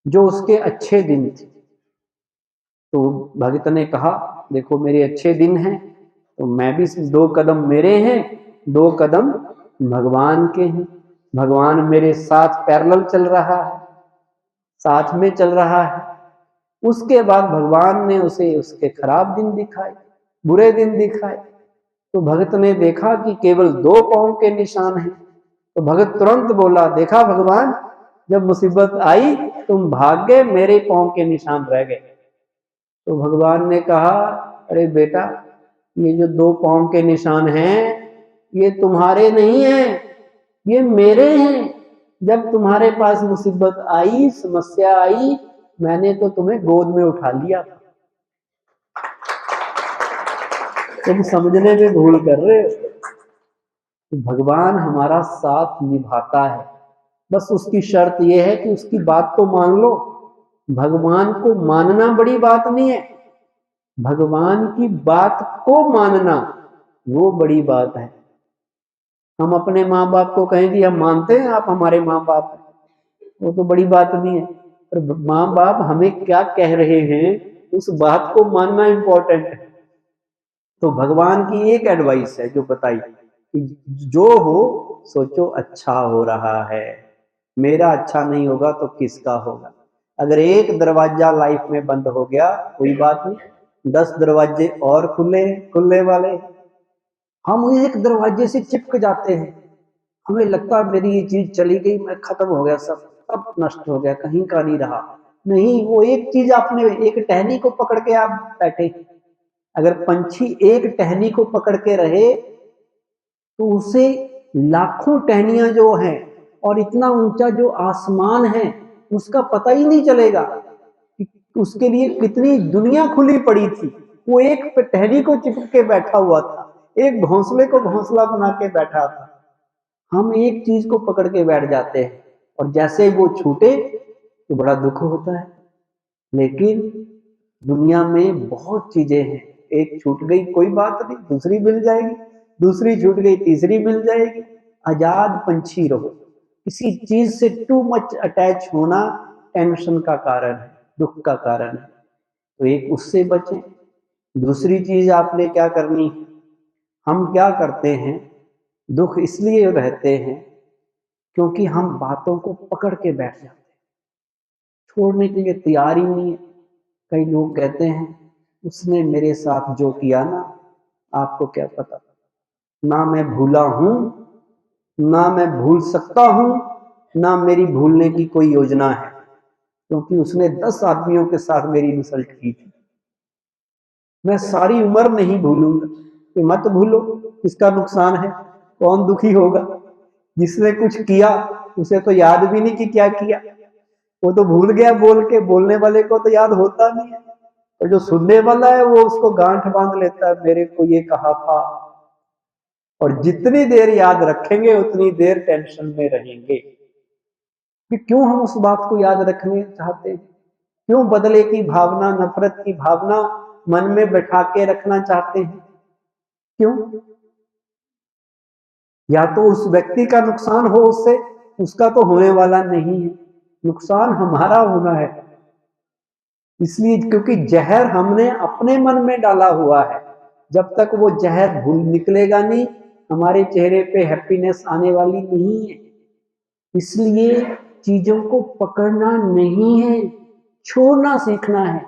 जो उसके अच्छे दिन थे। तो भगत ने कहा, देखो मेरे अच्छे दिन हैं, तो मैं भी 2 कदम मेरे हैं, 2 कदम भगवान के हैं। भगवान मेरे साथ पैरेलल चल रहा है, साथ में चल रहा है। उसके बाद भगवान ने उसे उसके खराब दिन दिखाए, बुरे दिन दिखाए। तो भगत ने देखा कि केवल 2 पांव के निशान हैं। तो भगत तुरंत बोला, देखा भगवान, जब मुसीबत आई तुम भाग गए, मेरे पांव के निशान रह गए। तो भगवान ने कहा, अरे बेटा, ये जो 2 पांव के निशान हैं ये तुम्हारे नहीं हैं, ये मेरे हैं, जब तुम्हारे पास मुसीबत आई, समस्या आई, मैंने तो तुम्हें गोद में उठा लिया था। तुम समझने में भूल कर रहे हो। तो भगवान हमारा साथ निभाता है, बस उसकी शर्त यह है कि उसकी बात को मान लो। भगवान को मानना बड़ी बात नहीं है, भगवान की बात को मानना वो बड़ी बात है। हम अपने माँ बाप को कहें कि हम मानते हैं आप हमारे माँ बाप हैं, वो तो बड़ी बात नहीं है। पर माँ बाप हमें क्या कह रहे हैं उस बात को मानना इंपॉर्टेंट है। तो भगवान की एक एडवाइस है जो बताई कि जो हो सोचो अच्छा हो रहा है, मेरा अच्छा नहीं होगा तो किसका होगा। अगर एक दरवाजा लाइफ में बंद हो गया कोई बात नहीं, 10 दरवाजे और खुले खुलने वाले। हम एक दरवाजे से चिपक जाते हैं, हमें लगता है मेरी ये चीज चली गई, मैं खत्म हो गया, सब नष्ट हो गया, कहीं का नहीं रहा। नहीं, वो एक चीज आपने एक टहनी को पकड़ के आप बैठे। अगर पंछी एक टहनी को पकड़ के रहे तो उसे लाखों टहनियां जो हैं और इतना ऊंचा जो आसमान है उसका पता ही नहीं चलेगा कि उसके लिए कितनी दुनिया खुली पड़ी थी। वो एक टहनी को चिपक के बैठा हुआ था, एक घोंसले को घोंसला बना के बैठा था। हम एक चीज को पकड़ के बैठ जाते हैं और जैसे वो छूटे तो बड़ा दुख होता है। लेकिन दुनिया में बहुत चीजें हैं, एक छूट गई कोई बात नहीं, दूसरी मिल जाएगी, दूसरी छूट गई तीसरी मिल जाएगी। आजाद पंछी रहो। किसी चीज से टू मच अटैच होना टेंशन का कारण है, दुख का कारण है। तो एक उससे बचें। दूसरी चीज आपने क्या करनी, हम क्या करते हैं, दुख इसलिए रहते हैं क्योंकि हम बातों को पकड़ के बैठ जाते हैं, छोड़ने के लिए तैयार ही नहीं है। कई लोग कहते हैं उसने मेरे साथ जो किया ना, आपको क्या पता, ना मैं भूला हूं, ना मैं भूल सकता हूं, ना मेरी भूलने की कोई योजना है, क्योंकि उसने 10 आदमियों के साथ मेरी इंसल्ट की थी। मैं सारी उम्र नहीं भूलूंगा। कि मत भूलो, किसका नुकसान है, कौन दुखी होगा। जिसने कुछ किया उसे तो याद भी नहीं कि क्या किया, वो तो भूल गया बोल के, बोलने वाले को तो याद होता नहीं है, और जो सुनने वाला है वो उसको गांठ बांध लेता है, मेरे को ये कहा था। और जितनी देर याद रखेंगे उतनी देर टेंशन में रहेंगे कि क्यों हम उस बात को याद रखने चाहते हैं, क्यों बदले की भावना, नफरत की भावना मन में बैठा के रखना चाहते हैं, क्यों। या तो उस व्यक्ति का नुकसान हो उससे, उसका तो होने वाला नहीं है, नुकसान हमारा होना है। इसलिए क्योंकि जहर हमने अपने मन में डाला हुआ है, जब तक वो जहर भूल निकलेगा नहीं, हमारे चेहरे पे हैप्पीनेस आने वाली नहीं है। इसलिए चीजों को पकड़ना नहीं है, छोड़ना सीखना है।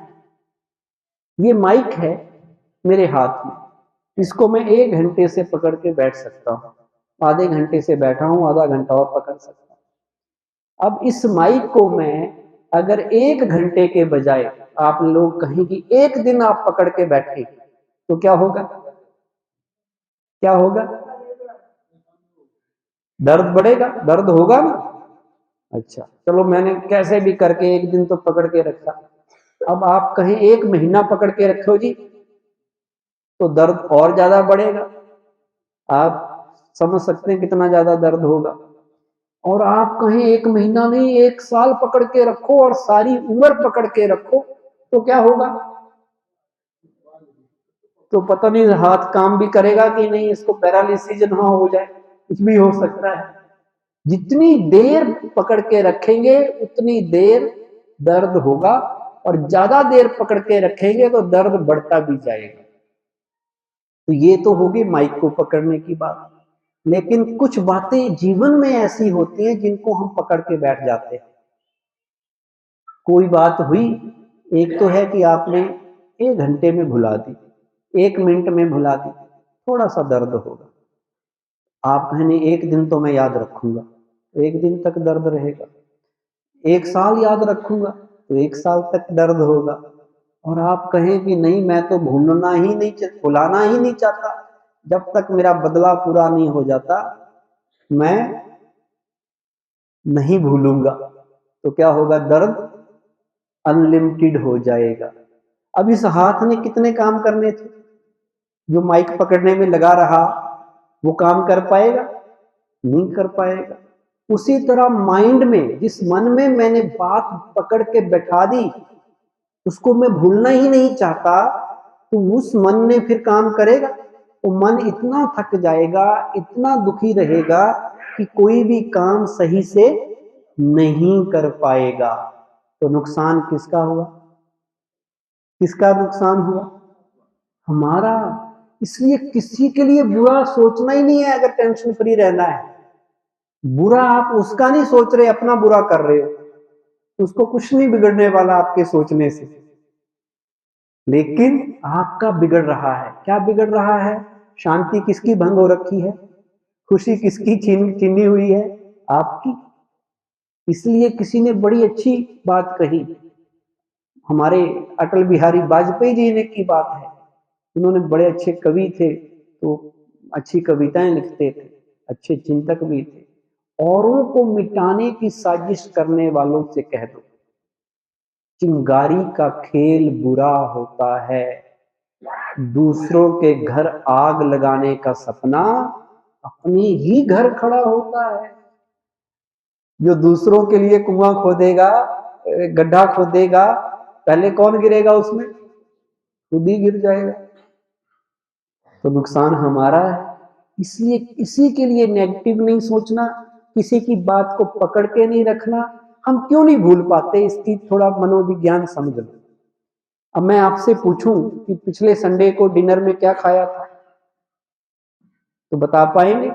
ये माइक है मेरे हाथ में, इसको मैं 1 घंटे से पकड़ के बैठ सकता हूँ, आधे घंटे से बैठा हूँ, आधा घंटा और पकड़ सकता हूँ। अब इस माइक को मैं अगर 1 घंटे के बजाय आप लोग कहें कि 1 दिन आप पकड़ के बैठे तो क्या होगा, क्या होगा, दर्द बढ़ेगा, दर्द होगा ना। अच्छा चलो, मैंने कैसे भी करके 1 दिन तो पकड़ के रखा। अब आप कहें 1 महीना पकड़ के रखो जी, तो दर्द और ज्यादा बढ़ेगा। आप समझ सकते हैं कितना ज्यादा दर्द होगा। और आप कहें 1 महीना नहीं, 1 साल पकड़ के रखो और सारी उम्र पकड़ के रखो तो क्या होगा, तो पता नहीं हाथ काम भी करेगा कि नहीं, इसको पैरालिसिस ना हो जाए, कुछ भी हो सकता है। जितनी देर पकड़ के रखेंगे उतनी देर दर्द होगा, और ज्यादा देर पकड़ के रखेंगे तो दर्द बढ़ता भी जाएगा। तो ये तो होगी माइक को पकड़ने की बात। लेकिन कुछ बातें जीवन में ऐसी होती हैं जिनको हम पकड़ के बैठ जाते हैं। कोई बात हुई, एक तो है कि आपने 1 घंटे में भुला दी, 1 मिनट में भुला दी, थोड़ा सा दर्द होगा। आप कहने 1 दिन तो मैं याद रखूंगा, तो 1 दिन तक दर्द रहेगा। 1 साल याद रखूंगा तो 1 साल तक दर्द होगा। और आप कहें कि नहीं मैं तो भूलना ही नहीं, भुलाना ही नहीं चाहता, जब तक मेरा बदला पूरा नहीं हो जाता मैं नहीं भूलूंगा, तो क्या होगा, दर्द अनलिमिटेड हो जाएगा। अब इस हाथ ने कितने काम करने थे, जो माइक पकड़ने में लगा रहा वो काम कर पाएगा, नहीं कर पाएगा। उसी तरह माइंड में, जिस मन में मैंने बात पकड़ के बैठा दी, उसको मैं भूलना ही नहीं चाहता, तो उस मन ने फिर काम करेगा? वो मन इतना थक जाएगा, इतना दुखी रहेगा कि कोई भी काम सही से नहीं कर पाएगा। तो नुकसान किसका हुआ? किसका नुकसान हुआ? हमारा। इसलिए किसी के लिए बुरा सोचना ही नहीं है। अगर टेंशन फ्री रहना है, बुरा आप उसका नहीं सोच रहे, अपना बुरा कर रहे हो, उसको कुछ नहीं बिगड़ने वाला आपके सोचने से, लेकिन आपका बिगड़ रहा है। क्या बिगड़ रहा है? शांति किसकी भंग हो रखी है? खुशी किसकी छीनी हुई है? आपकी। इसलिए किसी ने बड़ी अच्छी बात कही, हमारे अटल बिहारी वाजपेयी जी ने की बात है। उन्होंने बड़े अच्छे कवि थे, तो अच्छी कविताएं लिखते थे, अच्छे चिंतक भी थे। औरों को मिटाने की साजिश करने वालों से कह दो, चिंगारी का खेल बुरा होता है, दूसरों के घर आग लगाने का सपना अपने ही घर खड़ा होता है। जो दूसरों के लिए कुआं खोदेगा, गड्ढा खोदेगा, पहले कौन गिरेगा उसमें? खुद ही गिर जाएगा। तो नुकसान हमारा है। इसलिए किसी के लिए नेगेटिव नहीं सोचना, किसी की बात को पकड़ के नहीं रखना। हम क्यों नहीं भूल पाते, इसकी थोड़ा मनोविज्ञान समझ लो। अब मैं आपसे पूछूं कि पिछले संडे को डिनर में क्या खाया था, तो बता पाएंगे?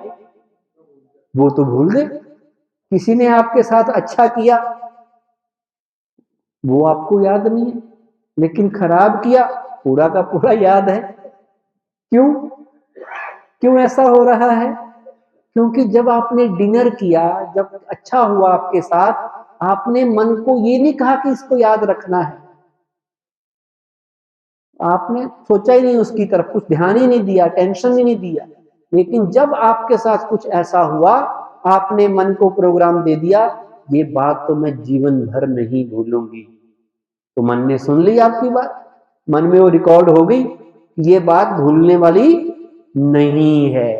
वो तो भूल गए। किसी ने आपके साथ अच्छा किया, वो आपको याद नहीं है, लेकिन खराब किया पूरा का पूरा याद है। क्यों? क्यों ऐसा हो रहा है? क्योंकि जब आपने डिनर किया, जब अच्छा हुआ आपके साथ, आपने मन को ये नहीं कहा कि इसको याद रखना है। आपने सोचा ही नहीं उसकी तरफ, कुछ ध्यान ही नहीं दिया, टेंशन ही नहीं दिया। लेकिन जब आपके साथ कुछ ऐसा हुआ, आपने मन को प्रोग्राम दे दिया, ये बात तो मैं जीवन भर नहीं भूलूंगी। तो मन ने सुन ली आपकी बात, मन में वो रिकॉर्ड हो गई, ये बात भूलने वाली नहीं है।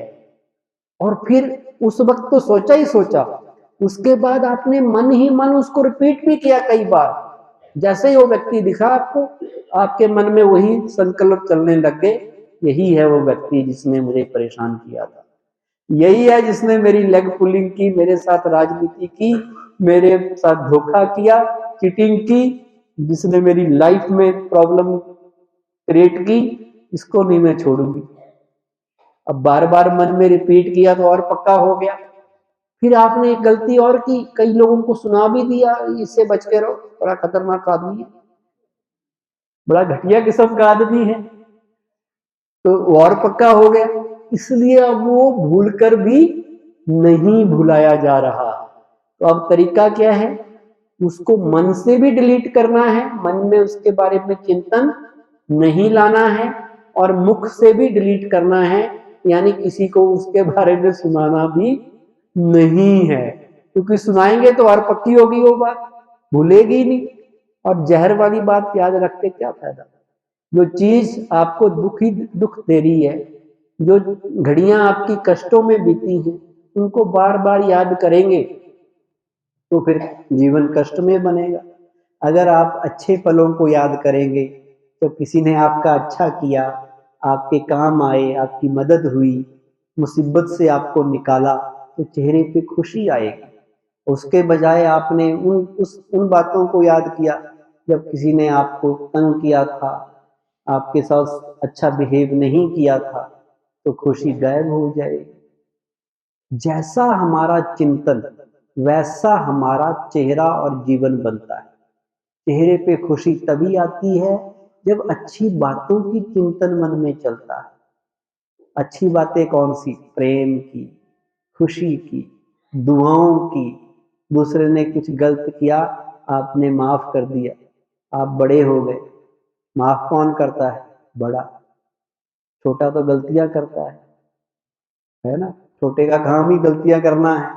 और फिर उस वक्त तो सोचा ही सोचा, उसके बाद आपने मन ही मन उसको रिपीट भी किया कई बार। जैसे ही वो व्यक्ति दिखा आपको, आपके मन में वही संकल्प चलने लग गए, यही है वो व्यक्ति जिसने मुझे परेशान किया था, यही है जिसने मेरी लेग पुलिंग की, मेरे साथ राजनीति की, मेरे साथ धोखा किया, चीटिंग की, जिसने मेरी लाइफ में प्रॉब्लम क्रिएट की, इसको नहीं मैं छोड़ूंगी। अब बार बार मन में रिपीट किया तो और पक्का हो गया। फिर आपने एक गलती और की, कई लोगों को सुना भी दिया, इससे बच के रहो, बड़ा खतरनाक आदमी है, बड़ा घटिया किस्म का आदमी है, तो और पक्का हो गया। इसलिए अब वो भूलकर भी नहीं भुलाया जा रहा। तो अब तरीका क्या है? उसको मन से भी डिलीट करना है, मन में उसके बारे में चिंतन नहीं लाना है, और मुख से भी डिलीट करना है, यानी किसी को उसके बारे में सुनाना भी नहीं है। क्योंकि सुनाएंगे तो और पक्की होगी वो बात, भूलेगी नहीं। और जहर वाली बात याद रख के क्या फायदा? जो चीज आपको दुख दे रही है, जो घड़ियां आपकी कष्टों में बीती हैं, उनको बार बार याद करेंगे तो फिर जीवन कष्ट में बनेगा। अगर आप अच्छे पलों को याद करेंगे, तो किसी ने आपका अच्छा किया, आपके काम आए, आपकी मदद हुई, मुसीबत से आपको निकाला, तो चेहरे पे खुशी आएगी। उसके बजाय आपने उन बातों को याद किया जब किसी ने आपको तंग किया था, आपके साथ अच्छा बिहेव नहीं किया था, तो खुशी गायब हो जाएगी। जैसा हमारा चिंतन, वैसा हमारा चेहरा और जीवन बनता है। चेहरे पे खुशी तभी आती है जब अच्छी बातों की चिंतन मन में चलता है। अच्छी बातें कौन सी? प्रेम की, खुशी की, दुआओं की। दूसरे ने कुछ गलत किया, आपने माफ कर दिया, आप बड़े हो गए। माफ कौन करता है? बड़ा। छोटा तो गलतियां करता है ना? छोटे का काम ही गलतियां करना है,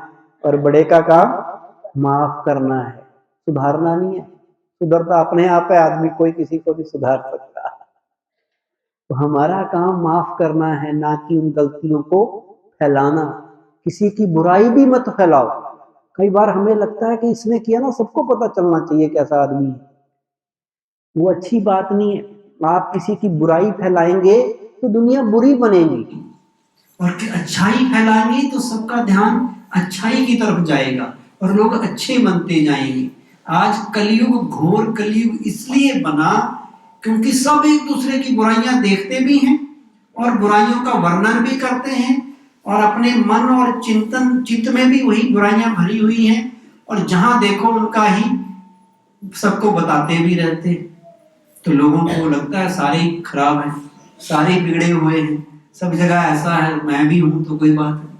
और बड़े का काम माफ करना है, सुधारना नहीं है। सुधरता अपने आप है आदमी, कोई किसी को भी सुधार सकता है। तो हमारा काम माफ करना है, ना कि उन गलतियों को फैलाना। किसी की बुराई भी मत फैलाओ। कई बार हमें लगता है कि इसने किया ना, सबको पता चलना चाहिए कैसा आदमी है। वो अच्छी बात नहीं है। आप किसी की बुराई फैलाएंगे तो दुनिया बुरी बनेगी, और अच्छाई फैलाएंगे तो सबका ध्यान अच्छाई की तरफ जाएगा और लोग अच्छे बनते जाएंगे। आज कलयुग, घोर कलयुग इसलिए बना क्योंकि सब एक दूसरे की बुराइयां देखते भी हैं और बुराइयों का वर्णन भी करते हैं, और अपने मन और चिंतन चित्त में भी वही बुराइयां भरी हुई हैं, और जहां देखो उनका ही सबको बताते भी रहते हैं। तो लोगों को लगता है सारे खराब हैं, सारे बिगड़े हुए हैं, सब जगह ऐसा है, मैं भी हूं तो कोई बात नहीं।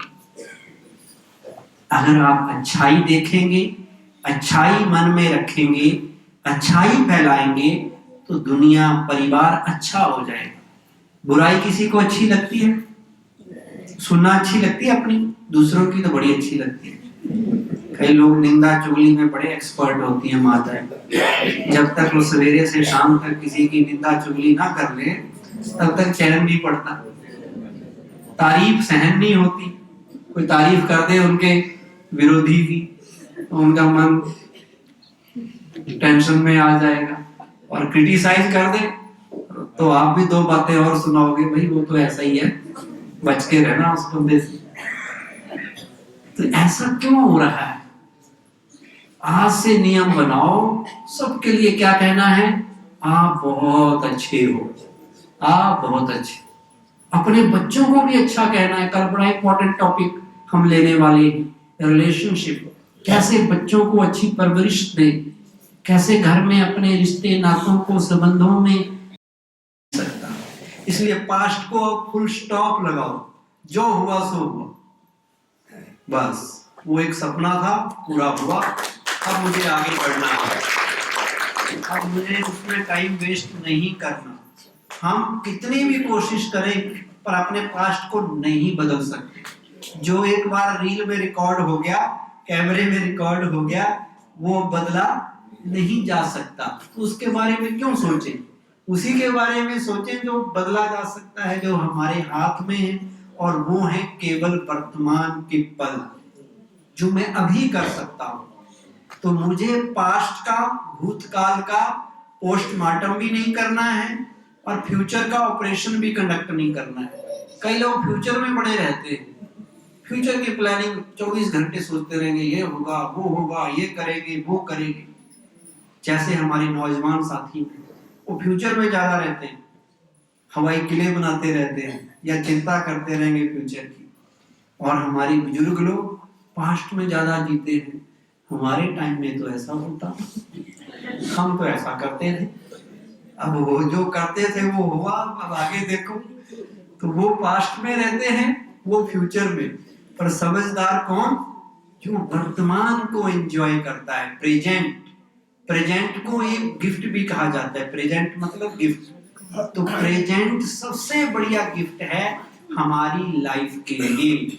अगर आप अच्छाई देखेंगे, अच्छाई मन में रखेंगे, अच्छाई फैलाएंगे तो दुनिया, परिवार अच्छा हो जाएगा। बुराई किसी को अच्छी लगती है? सुनना अच्छी लगती है अपनी, दूसरों की तो बड़ी अच्छी लगती है। कई लोग निंदा चुगली में बड़े एक्सपर्ट होती है माताएं। जब तक वो सवेरे से शाम तक किसी की निंदा चुगली ना कर ले तब तक चैन नहीं पड़ता। तारीफ सहन नहीं होती। कोई तारीफ कर दे उनके विरोधी की तो उनका मन टेंशन में आ जाएगा, और क्रिटिसाइज कर दे तो आप भी दो बातें और सुनाओगे, भाई वो तो ऐसा ही है, बच के रहना उस बंदे से। तो ऐसा क्यों हो रहा है? आज से नियम बनाओ, सबके लिए क्या कहना है? आप बहुत अच्छे हो, आप बहुत अच्छे। अपने बच्चों को भी अच्छा कहना है। कल बड़ा इंपॉर्टेंट टॉपिक हम लेने वाले हैं, रिलेशनशिप। कैसे बच्चों को अच्छी परवरिश दे, कैसे घर में अपने रिश्ते नातों को, संबंधों में सकता। इसलिए पास्ट को फुल स्टॉप लगाओ, जो हुआ सो हुआ, बस वो एक सपना था, पूरा हुआ, अब मुझे आगे बढ़ना है, अब मुझे उसमें टाइम वेस्ट नहीं करना। हम कितनी भी कोशिश करें पर अपने पास्ट को नहीं बदल सकते। जो एक बार रील में रिकॉर्ड हो गया, कैमरे में रिकॉर्ड हो गया, वो बदला नहीं जा सकता। तो उसके बारे में क्यों सोचें? उसी के बारे में सोचें जो बदला जा सकता है, जो हमारे हाथ में है, और वो है केवल वर्तमान के पल जो मैं अभी कर सकता हूं। तो मुझे पास्ट का, भूतकाल का पोस्टमार्टम भी नहीं करना है और फ्यूचर का ऑपरेशन भी कंडक्ट नहीं करना है। कई लोग फ्यूचर में पड़े रहते हैं, फ्यूचर की प्लानिंग 24 घंटे सोचते रहेंगे, ये होगा, वो होगा, ये करेंगे, वो करेंगे। जैसे हमारे नौजवान साथी वो फ्यूचर में ज्यादा रहते हैं, हवाई किले बनाते रहते हैं या चिंता करते रहेंगे फ्यूचर की। और हमारी बुजुर्ग लोग पास्ट में ज्यादा जीते हैं। हमारे टाइम में तो ऐसा होता, हम तो ऐसा करते थे, अब वो जो करते थे वो हुआ, अब आगे देखो। तो वो पास्ट में रहते हैं, वो फ्यूचर में। पर समझदार कौन? जो वर्तमान को एंजॉय करता है, प्रेजेंट। प्रेजेंट को एक गिफ्ट भी कहा जाता है, प्रेजेंट मतलब गिफ्ट। तो प्रेजेंट सबसे बढ़िया गिफ्ट है हमारी लाइफ के लिए,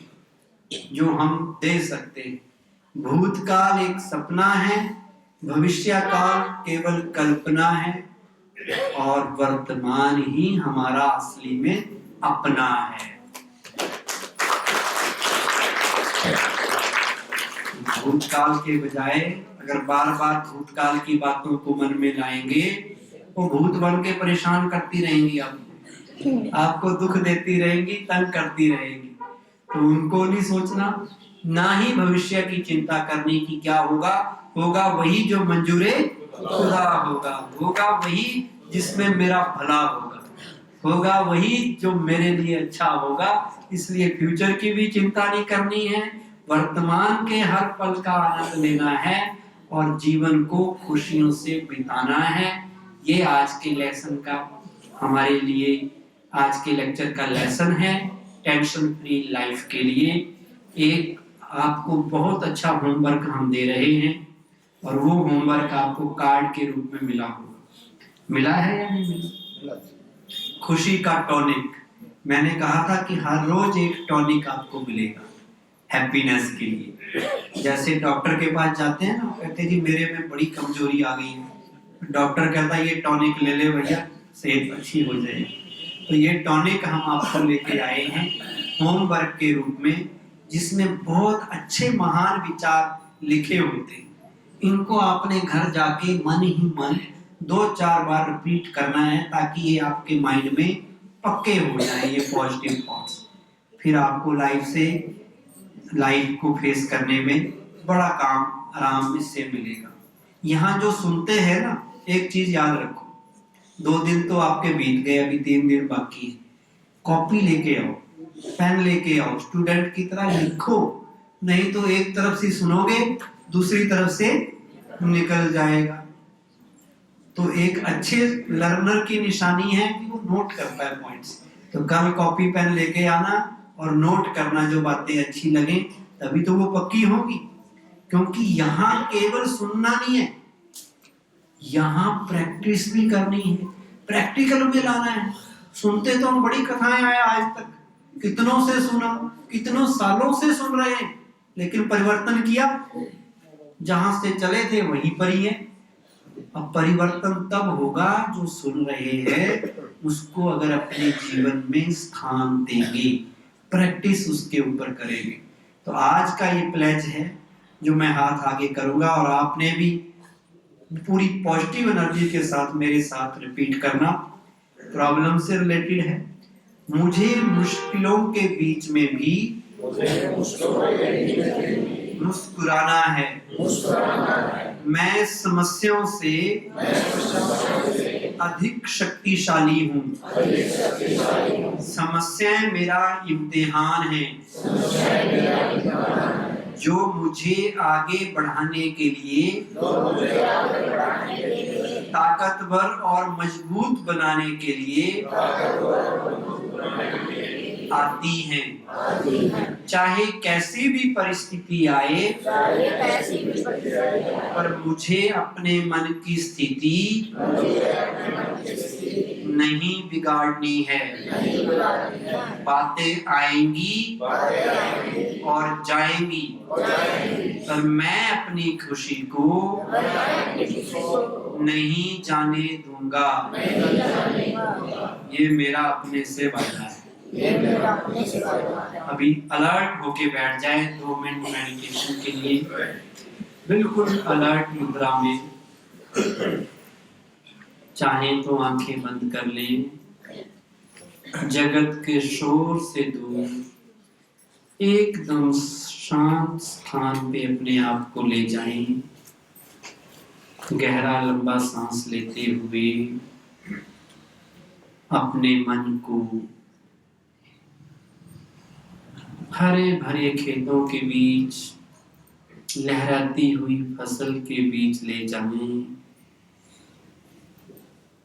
जो हम दे सकते हैं। भूतकाल एक सपना है, भविष्य काल केवल कल्पना है, और वर्तमान ही हमारा असली में अपना है। भूतकाल के बजाय अगर बार बार भूतकाल की बातों को मन में लाएंगे, वो भूत बन के परेशान करती रहेंगी, आपको दुख देती रहेंगी, तंग करती रहेंगी। तो उनको नहीं सोचना, ना ही भविष्य की चिंता करने की। क्या होगा? होगा वही जो मंजूरे खुदा होगा, होगा वही जिसमें मेरा भला होगा, होगा वही जो मेरे लिए अच्छा होगा। इसलिए फ्यूचर की भी चिंता नहीं करनी है, वर्तमान के हर पल का आनंद लेना है और जीवन को खुशियों से बिताना है। ये आज के लेसन का, हमारे लिए आज के लेक्चर का लेसन है, टेंशन फ्री लाइफ के लिए। एक आपको बहुत अच्छा होमवर्क हम दे रहे हैं, और वो होमवर्क आपको कार्ड के रूप में मिला होगा। मिला है या नहीं मिला? खुशी का टॉनिक। मैंने कहा था कि हर रोज एक टॉनिक आपको मिलेगा हैप्पीनेस के लिए। जैसे डॉक्टर के पास जाते हैं ना, कहते हैं जी मेरे में बड़ी कमजोरी आ गई है, डॉक्टर कहता है ये टॉनिक ले ले भैया, सेहत अच्छी हो जाएगी। तो ये टॉनिक हम आपको लेके आए हैं होमवर्क के रूप में, जिसमें बहुत अच्छे महान विचार लिखे होते हैं। इनको आपने घर जाके मन ही मन 2-4 बार रिपीट करना है, ताकि ये आपके माइंड में पक्के हो जाए ये पॉजिटिव थॉट्स। फिर आपको लाइफ को फेस करने में बड़ा काम आराम से मिलेगा। यहाँ जो सुनते हैं ना, एक चीज याद रखो, 2 दिन तो आपके बीत गए, अभी 3 दिन बाकी है। कॉपी लेके आओ, पेन लेके आओ, स्टूडेंट की तरह लिखो, नहीं तो एक तरफ से सुनोगे, दूसरी तरफ से निकल जाएगा। तो एक अच्छे लर्नर की निशानी है कि वो नोट करता है पॉइंट्स। तो कल कॉपी पेन लेके आना और नोट करना, जो बातें अच्छी लगे, तभी तो वो पक्की होगी। क्योंकि यहाँ केवल सुनना नहीं है, यहाँ प्रैक्टिस भी करनी है, प्रैक्टिकल में लाना है। सुनते तो हम बड़ी कथाएं आए आज तक, कितनों से सुना, कितनों सालों से सुन रहे हैं, लेकिन परिवर्तन किया? जहां से चले थे वहीं पर ही है। अब परिवर्तन तब होगा जो सुन रहे हैं उसको अगर अपने जीवन में स्थान देंगे, प्रैक्टिस उसके ऊपर करेंगे। तो आज का ये प्लेज है जो मैं हाथ आगे करूंगा, और आपने भी पूरी पॉजिटिव एनर्जी के साथ मेरे साथ रिपीट करना। प्रॉब्लम से रिलेटेड है। मुझे मुश्किलों के बीच में भी मुस्कुराना है। मैं समस्याओं से अधिक शक्तिशाली हूँ। समस्याएं मेरा इम्तिहान है, जो मुझे आगे बढ़ाने के लिए ताकतवर और मजबूत बनाने के लिए आती हैं। चाहे कैसी भी परिस्थिति आए, पर मुझे अपने मन की स्थिति नहीं बिगाड़नी है। बातें आएंगी और जाएंगी, पर मैं अपनी खुशी को नहीं जाने दूंगा। ये मेरा अपने से वादा है। अभी अलर्ट होके बैठ जाए 2 मिनट मेडिटेशन के लिए, बिल्कुल अलर्ट मुद्रा में। चाहे तो आंखें बंद कर लें, जगत के शोर से दूर एकदम शांत स्थान पे अपने आप को ले जाएं। गहरा लंबा सांस लेते हुए अपने मन को हरे भरे खेतों के बीच, लहराती हुई फसल के बीच ले जाएं।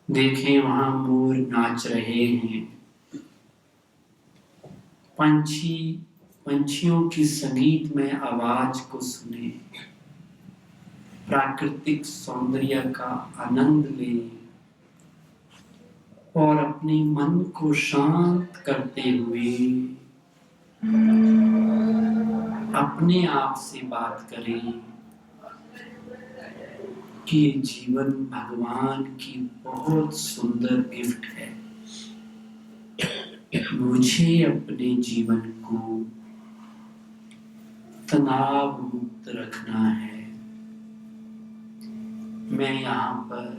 देखें वहां मोर नाच रहे हैं, पंछियों की संगीत में आवाज को सुने, प्राकृतिक सौंदर्य का आनंद लें और अपने मन को शांत करते हुए अपने आप से बात करें कि जीवन भगवान की बहुत सुंदर गिफ्ट है। मुझे अपने जीवन को तनाव मुक्त रखना है। मैं यहाँ पर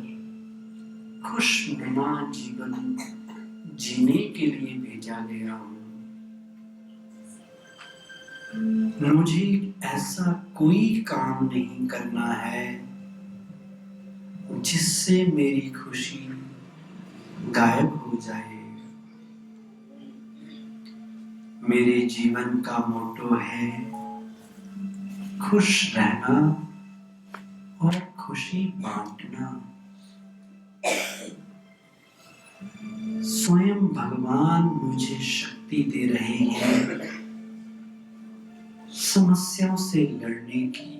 खुशनुमा जीवन जीने के लिए भेजा गया हूँ। मुझे ऐसा कोई काम नहीं करना है जिससे मेरी खुशी गायब हो जाए। मेरे जीवन का मोटो है खुश रहना और खुशी बांटना। स्वयं भगवान मुझे शक्ति दे रहे हैं समस्याओं से लड़ने की।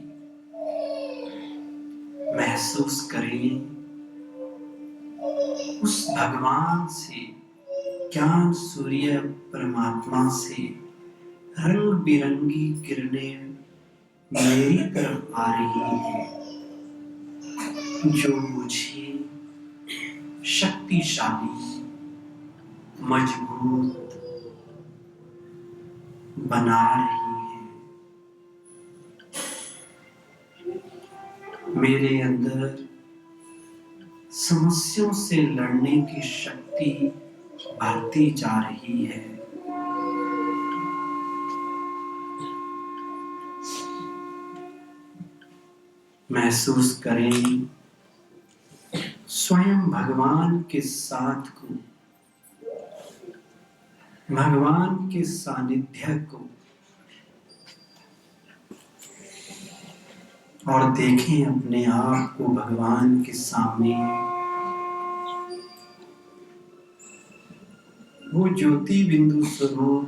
महसूस करें उस भगवान से, ज्ञान सूर्य परमात्मा से रंग बिरंगी किरणें मेरी तरफ आ रही है, जो मुझे शक्तिशाली, मजबूत बना रही है। मेरे अंदर समस्याओं से लड़ने की शक्ति बढ़ती जा रही है। महसूस करें स्वयं भगवान के साथ को, भगवान के सानिध्य को, और देखें अपने आप को भगवान के सामने। वो ज्योति बिंदु स्वरूप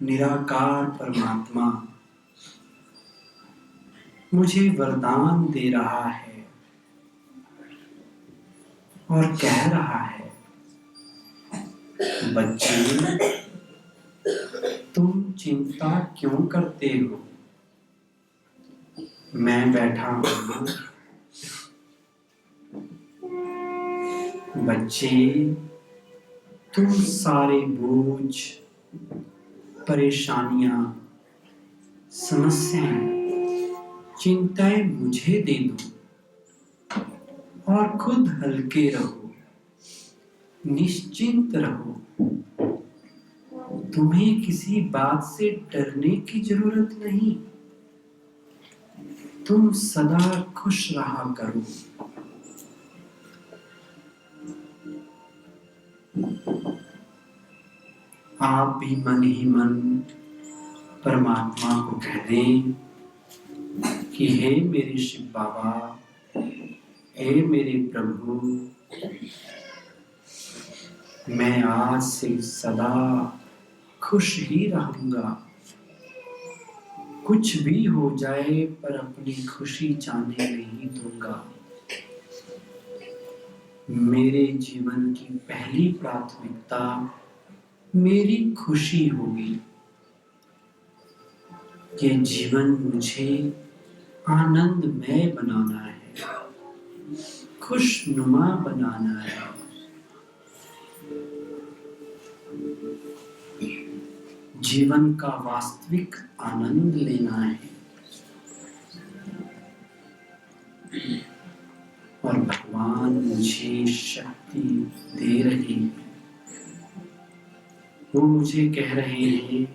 निराकार परमात्मा मुझे वरदान दे रहा है और कह रहा है, बच्चे तुम चिंता क्यों करते हो? मैं बैठा हूं। बच्चे तुम सारे बोझ, परेशानियां, समस्याएं, चिंताएं मुझे दे दो और खुद हल्के रहो, निश्चिंत रहो। तुम्हें किसी बात से डरने की जरूरत नहीं। तुम सदा खुश रहा करो। आप भी मन ही मन परमात्मा को कह दें कि हे मेरे शिव बाबा, हे मेरे प्रभु, मैं आज से सदा खुश ही रहूंगा। कुछ भी हो जाए पर अपनी खुशी जाने नहीं दूंगा। मेरे जीवन की पहली प्राथमिकता मेरी खुशी होगी। ये जीवन मुझे आनंदमय बनाना है, खुशनुमा बनाना है। जीवन का वास्तविक आनंद लेना है। और भगवान मुझे शक्ति दे रहे हैं। वो मुझे कह रहे हैं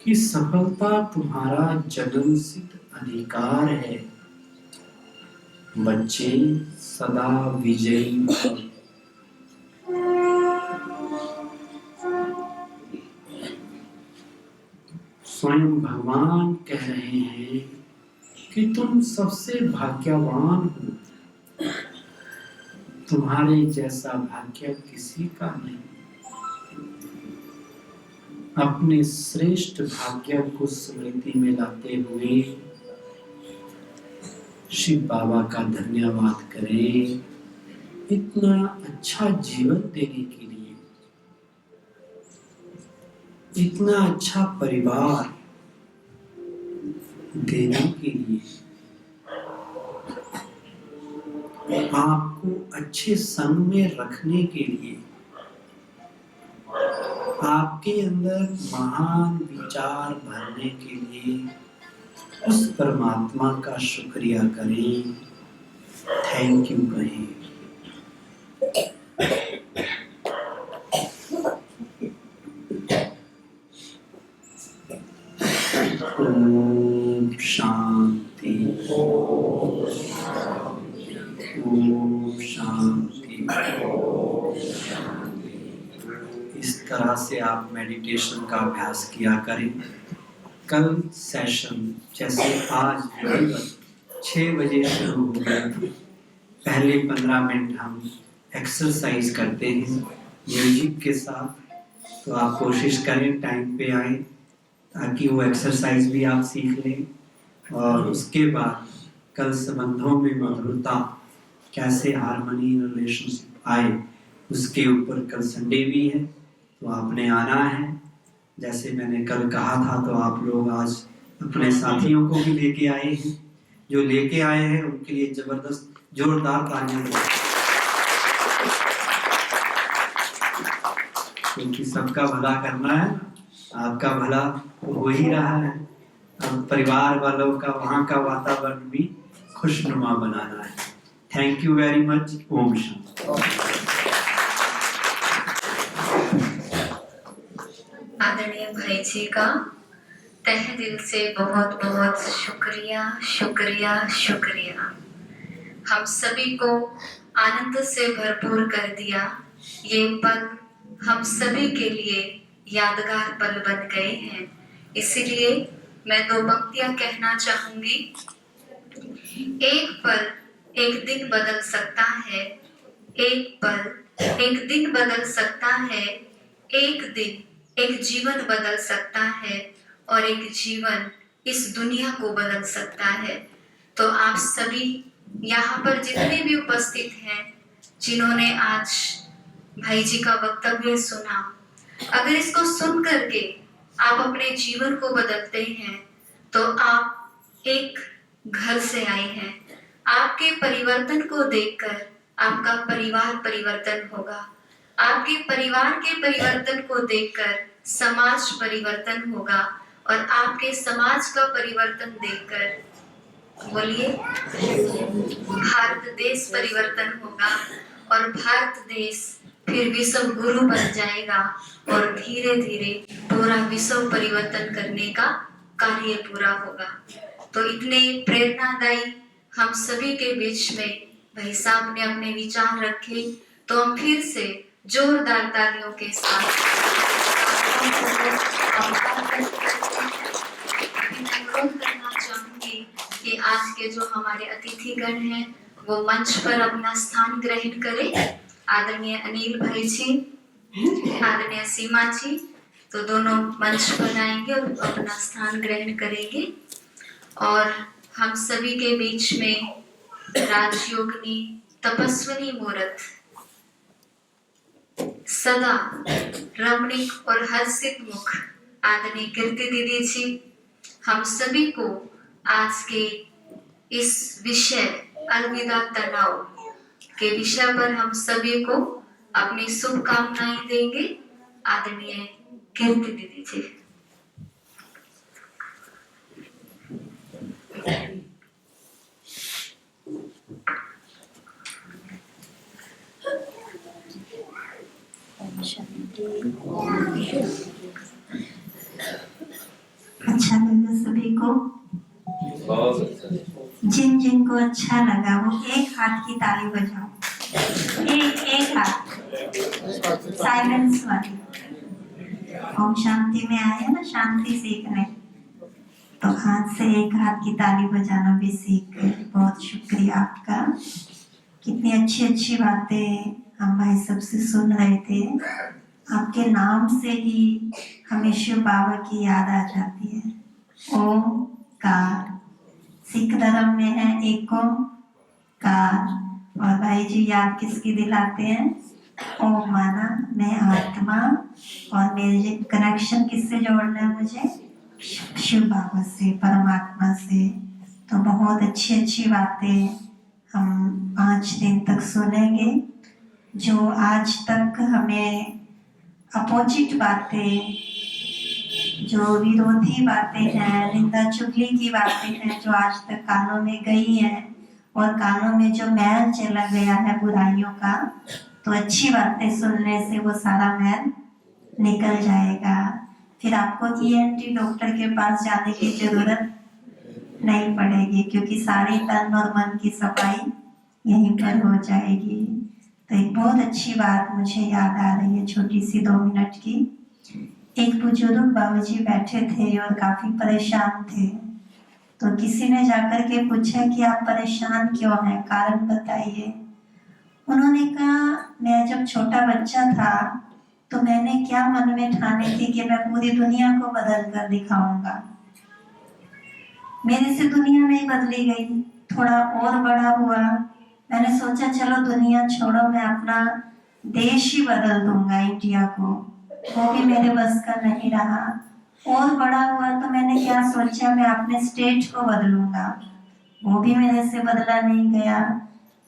कि सफलता तुम्हारा जन्मसिद्ध अधिकार है। बच्चे सदा विजयी हो। स्वयं भगवान कह रहे हैं कि तुम सबसे भाग्यवान हो। तुम्हारे जैसा भाग्य किसी का नहीं। अपने श्रेष्ठ भाग्य को स्मृति में लाते हुए शिव बाबा का धन्यवाद करें, इतना अच्छा जीवन देने के लिए, इतना अच्छा परिवार देने के लिए, आपको अच्छे संग में रखने के लिए, आपके अंदर महान विचार भरने के लिए उस परमात्मा का शुक्रिया करें, थैंक यू कहें। ओम शांति, ओम शांति। इस तरह से आप मेडिटेशन का अभ्यास किया करें। कल सेशन जैसे आज 6 बजे शुरू हो गया, पहले 15 मिनट हम एक्सरसाइज करते हैं म्यूजिक के साथ। तो आप कोशिश करें टाइम पे आए ताकि वो एक्सरसाइज भी आप सीख लें। और उसके बाद कल संबंधों में मधुरता, कैसे हार्मनी रिलेशनशिप आए, उसके ऊपर कल संडे भी है तो आपने आना है। जैसे मैंने कल कहा था तो आप लोग आज अपने साथियों को भी लेके आए हैं। जो लेके आए हैं उनके लिए जबरदस्त जोरदार तालियां दो, क्योंकि सबका भला करना है, आपका भला हो ही रहा है। अब परिवार वालों का वहाँ का वातावरण भी खुशनुमा बनाना है। Thank you very much. ओम शांति। आदरणीय भाई जी का तहे दिल से बहुत बहुत शुक्रिया शुक्रिया शुक्रिया। हम सभी को आनंद से भरपूर कर दिया। ये पल हम सभी के लिए यादगार पल बन गए हैं। इसीलिए मैं 2 पंक्तियां कहना चाहूंगी। एक पल एक दिन बदल सकता है, एक पल एक दिन बदल सकता है, एक दिन एक जीवन बदल सकता है, और एक जीवन इस दुनिया को बदल सकता है। तो आप सभी यहाँ पर जितने भी उपस्थित हैं, जिन्होंने आज भाई जी का वक्तव्य सुना, अगर इसको सुन करके आप अपने जीवन को बदलते हैं तो आप एक घर से आए हैं। आपके परिवर्तन को देखकर आपका परिवार परिवर्तन होगा। आपके परिवार के परिवर्तन को देखकर समाज परिवर्तन होगा, और आपके समाज का परिवर्तन देखकर बोलिए भारत देश परिवर्तन होगा, और भारत देश फिर विश्व गुरु बन जाएगा, और धीरे धीरे पूरा विश्व परिवर्तन करने का कार्य पूरा होगा। तो इतने प्रेरणादायी हम सभी के बीच में भाई साहब ने अपने विचार रखे, तो हम फिर से जोरदार तालियों के साथ अनुरोध करना चाहूंगी कि आज के जो हमारे अतिथिगण हैं वो मंच पर अपना स्थान ग्रहण करें। आदरणीय अनिल भाई जी, आदरणीय सीमा जी, तो दोनों मंच पर आएंगे और अपना स्थान ग्रहण करेंगे। और हम सभी के बीच में राजयोगिनी तपस्विनी मूर्त, सदा रमणीक और हर्षित मुख आदरणीय कीर्ति दीदी जी, हम सभी को आज के इस विषय अलविदा तनाव के विषय पर हम सभी को अपनी शुभकामनाएं देंगे। आदरणीय कीर्ति दीदी जी। अच्छा लगा सभी को? जिन जिन को अच्छा लगा वो एक हाथ की ताली बजाओ। एक हाथ साइलेंस वाली। ओम शांति में आए ना शांति सीखने, तो हाथ से एक हाथ की ताली बजाना भी सीख गए। बहुत शुक्रिया आपका। कितनी अच्छी अच्छी बातें हम भाई सबसे सुन रहे थे। आपके नाम से ही हमें शिव बाबा की याद आ जाती है। ओमकार सिख धर्म में है एकोकार। और भाई जी याद किसकी दिलाते हैं? ओम माना मैं आत्मा, और मेरे कनेक्शन किससे जोड़ना है मुझे? शिव बाबा से, परमात्मा से। तो बहुत अच्छी अच्छी बातें हम 5 दिन तक सुनेंगे। जो आज तक हमें अपोजिट बातें, जो विरोधी बातें हैं, निंदा चुगली की बातें हैं, जो आज तक कानों में गई हैं, और कानों में जो मैल चला गया है बुराइयों का, तो अच्छी बातें सुनने से वो सारा मैल निकल जाएगा। फिर आपको ENT डॉक्टर के पास जाने की जरूरत नहीं पड़ेगी, क्योंकि सारी तन और मन की सफाई यहीं पर हो जाएगी। तो एक बहुत अच्छी बात मुझे याद आ रही है, छोटी सी 2 मिनट की। एक बुजुर्ग बाबूजी बैठे थे और काफी परेशान थे। तो किसी ने जाकर के पूछा कि आप परेशान क्यों हैं, कारण बताइए। उन्होंने कहा मैं जब छोटा बच्चा था तो मैंने क्या मन में ठानी थी कि मैं पूरी दुनिया को बदल कर दिखाऊंगा। मेरे से दुनिया नहीं बदली गई। थोड़ा और बड़ा हुआ, मैंने सोचा चलो दुनिया छोड़ो, मैं अपना देश ही बदल दूंगा, इंडिया को। वो भी मेरे बस का नहीं रहा। और बड़ा हुआ तो मैंने क्या सोचा, मैं अपने स्टेट को बदलूंगा, वो भी मेरे से बदला नहीं गया।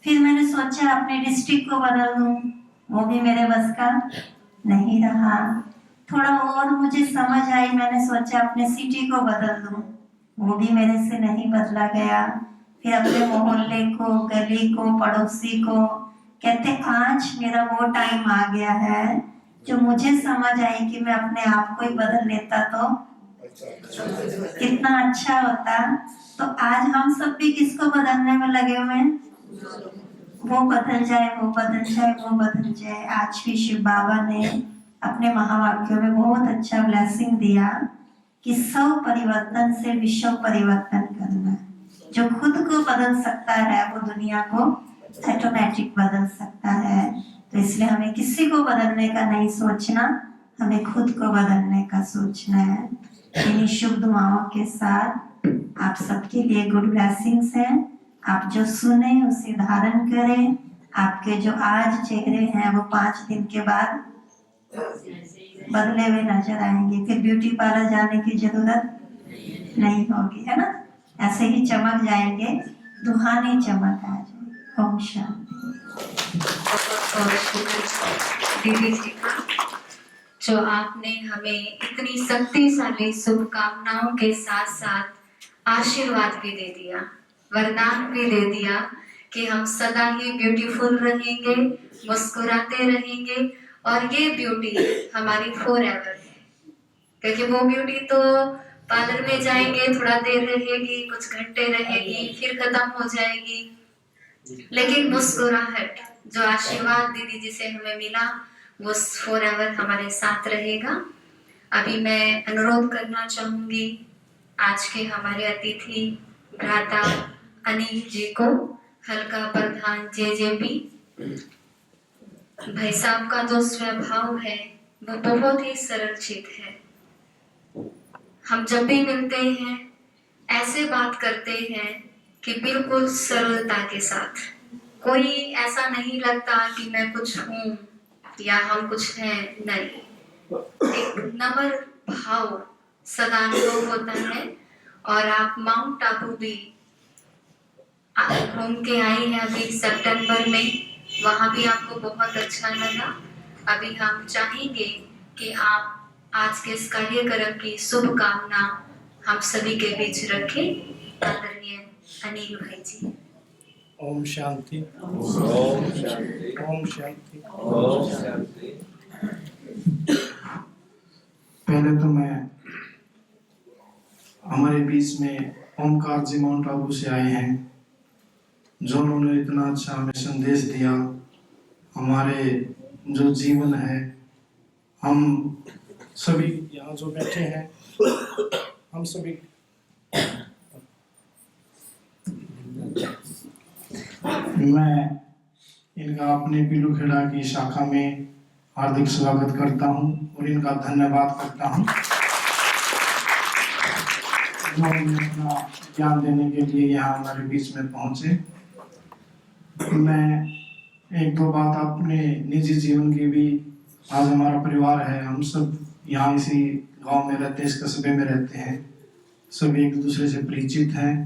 फिर मैंने सोचा अपने डिस्ट्रिक्ट को बदल दूं, वो भी मेरे बस का नहीं रहा। थोड़ा और मुझे समझ आई, मैंने सोचा अपने सिटी को बदल दूं, वो भी मेरे से नहीं बदला गया। फिर अपने मोहल्ले को, गली को, पड़ोसी को, कहते आज मेरा वो टाइम आ गया है जो मुझे समझ आई कि मैं अपने आप को ही बदल लेता तो कितना अच्छा होता। तो आज हम सब भी किसको बदलने में लगे हुए हैं? वो बदल जाए, वो बदल जाए, वो बदल जाए। आज भी शिव बाबा ने अपने महावाक्यों में बहुत अच्छा ब्लेसिंग दिया कि सब परिवर्तन से विश्व परिवर्तन करना। जो खुद को बदल सकता है वो दुनिया को ऑटोमेटिक बदल सकता है। तो इसलिए हमें किसी को बदलने का नहीं सोचना, हमें खुद को बदलने का सोचना है। इन्हीं शुभ दुआओं के साथ आप सबके लिए गुड ब्लेसिंग्स हैं। आप जो सुने उसे धारण करें। आपके जो आज चेहरे हैं वो 5 दिन के बाद बदले हुए नजर आएंगे। फिर ब्यूटी पार्लर जाने की जरूरत नहीं होगी, है ना? ऐसे ही चमक जाएंगे, दुहानी चमक आ जाएगी। ओम शांति। दीदी जी का जो आपने हमें इतनी शक्तिशाली शुभकामनाओं के साथ साथ आशीर्वाद भी दे दिया, वरदान भी दे दिया कि हम सदा ही ब्यूटीफुल रहेंगे, मुस्कुराते रहेंगे और ये ब्यूटी हमारी फॉरएवर है। क्योंकि वो ब्यूटी तो पार्लर में जाएंगे, थोड़ा देर रहेगी, कुछ घंटे रहेगी, फिर खत्म हो जाएगी। लेकिन मुस्कुराहट, जो आशीर्वाद दीदी जी से हमें मिला, वो फॉरएवर हमारे साथ रहेगा। अभी मैं अनुरोध करना चाहूंगी आज के हमारे अतिथि भ्राता अनिल जी को, हल्का प्रधान जेजेपी। भाई साहब का जो स्वभाव है वो बहुत ही सरल चित है। हम जब भी मिलते हैं ऐसे बात करते हैं कि बिल्कुल सरलता के साथ, कोई ऐसा नहीं लगता कि मैं कुछ हूँ या हम कुछ हैं, नहीं। एक नम्र भाव सदा अनुभव होता है। और आप माउंट आबू भी घूम के आई हैं अभी सितंबर में, वहां भी आपको बहुत अच्छा लगा। अभी हम चाहेंगे कि आप आज के इस कार्यक्रम की शुभकामना हम सभी के बीच रखें। आदरणीय अनिल भाई जी। ओम शांति। ओम शांति। ओम शांति। ओम शांति। पहले तो मैं, हमारे बीच में ओमकार जी माउंट आबू से आए हैं, जो उन्होंने इतना अच्छा हमें संदेश दिया। हमारे जो जीवन है, हम सभी यहाँ जो बैठे हैं, हम सभी मैं इनका अपने पीलूखेड़ा की शाखा में हार्दिक स्वागत करता हूं और इनका धन्यवाद करता हूं, जो हमें अपना ज्ञान देने के लिए यहाँ हमारे बीच में पहुंचे। मैं एक दो बात अपने निजी जीवन की भी, आज हमारा परिवार है, हम सब यहाँ इसी गांव में रहते हैं, इस कस्बे में रहते हैं, सब एक दूसरे से परिचित हैं।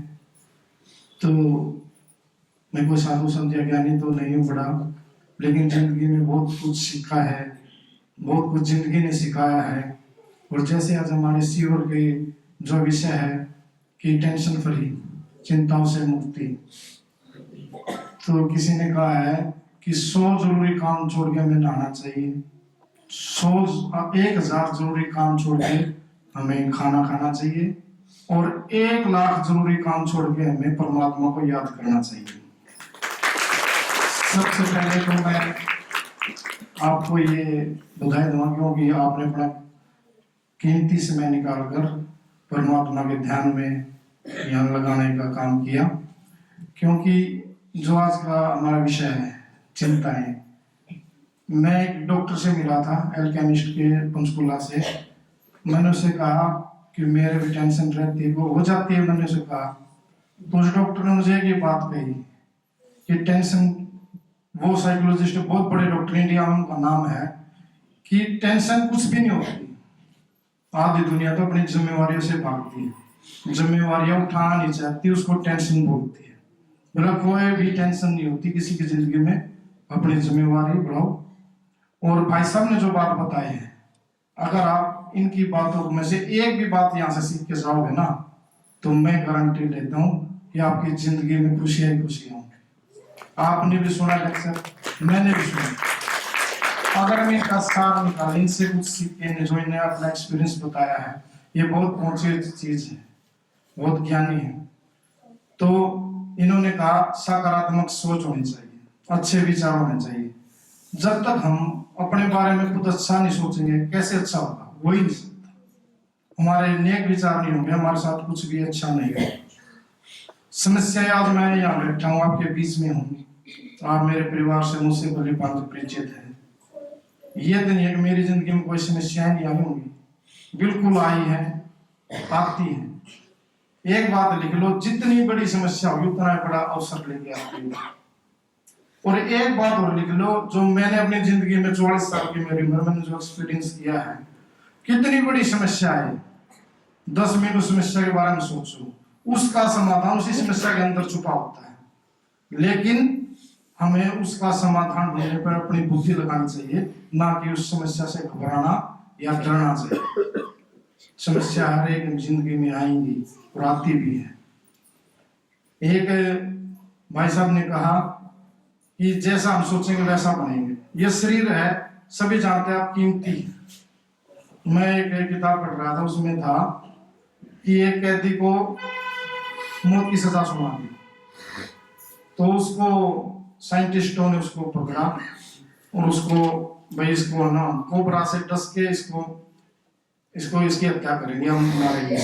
तो मैं कोई साधु संत या ज्ञानी तो नहीं हूँ बड़ा, लेकिन जिंदगी में बहुत कुछ सीखा है, बहुत कुछ जिंदगी ने सिखाया है। और जैसे आज हमारे शिविर के जो विषय है कि टेंशन फ्री, चिंताओं से मुक्ति, तो किसी ने कहा है कि 100 जरूरी काम छोड़ के हमें नहाना चाहिए, 1000 जरूरी काम छोड़ के हमें खाना खाना चाहिए, और 1,00,000 जरूरी काम छोड़ के हमें परमात्मा को याद करना चाहिए। सबसे पहले तो मैं आपको ये बधाई दूंगा क्योंकि आपने अपना कीमती समय निकालकर परमात्मा के ध्यान में यहाँ लगाने का काम किया। क्योंकि जो आज का हमारा विषय है चिंताएं, मैं एक डॉक्टर से मिला था, एल्केमिस्ट के पंचकुला से। मैंने उसे कहा कि मेरे भी टेंशन रहती है, वो हो जाती है। मैंने उसे कहा तो उस डॉक्टर ने मुझे ये बात कही कि टेंशन, वो साइकोलॉजिस्ट बहुत बड़े डॉक्टर इंडिया में उनका नाम है, कि टेंशन कुछ भी नहीं होती, आधी दुनिया तो अपनी जिम्मेवारियों से भागती है, जिम्मेवारियां उठाना नहीं चाहती, उसको टेंशन बोलती है। मेरा कोई भी टेंशन नहीं होती किसी की जिंदगी में, अपनी जिम्मेवारी बढ़ाओ। और भाई साहब ने जो बात बताई है, अगर आप इनकी बातों में से एक भी बात यहाँ से सीख के जाओगे ना, तो मैं गारंटी लेता हूँ कि आपकी जिंदगी में खुशियां ही खुशियां होंगी। आपने भी सुना लेक्चर, मैंने भी सुना। अगर हम इनका सार निकालें, इनसे कुछ सीखें, जो इन्हें अपना एक्सपीरियंस बताया है, ये बहुत पहुंची चीज है, बहुत ज्ञानी है। तो इन्होंने कहा सकारात्मक सोच होनी चाहिए, अच्छे विचार होने चाहिए। जब तक हम अपने बारे में खुद अच्छा नहीं सोचेंगे, कैसे अच्छा होगा? हो ही नहीं सकता। हमारे नेक विचार नहीं होंगे, हमारे साथ कुछ भी अच्छा नहीं होगा। समस्याएं आज मैं यहाँ बैठा हूँ, आपके बीच में हूँ, आप मेरे परिवार से मुझसे भली भांति परिचित है। ये तो नहीं है कि मेरी जिंदगी में कोई समस्याएं नहीं आई होंगी, बिल्कुल आई है, आती है। एक बात लिख लो, जितनी बड़ी समस्या होगी उतना बड़ा अवसर लेके आती है। और एक बात और लिख लो, जो मैंने अपनी जिंदगी में 44 साल की मेरी उम्र में जो एक्सपीरियंस किया है, कितनी बड़ी समस्या है, 10 मिनट उस समस्या के बारे में सोचो, उसका समाधान उसी समस्या के अंदर छुपा होता है। लेकिन हमें उसका समाधान ढूंढने पर अपनी बुद्धि लगानी चाहिए, ना कि उस समस्या से घबराना या डरना चाहिए। समस्या हर एक जिंदगी में आएंगी और आती भी है। एक भाई साहब ने कहा कि जैसा हम सोचेंगे वैसा बनेंगे। ये शरीर है, सभी जानते हैं आप कीमती है। मैं एक किताब पढ़ रहा था, उसमें था कि एक कैदी को मौत की सजा सुना दी, तो उसको साइंटिस्टों ने उसको पकड़ा और उसको भाई इसको ना कोबरा से डस के इसको इसकी हत्या करेंगे, हम मारेंगे।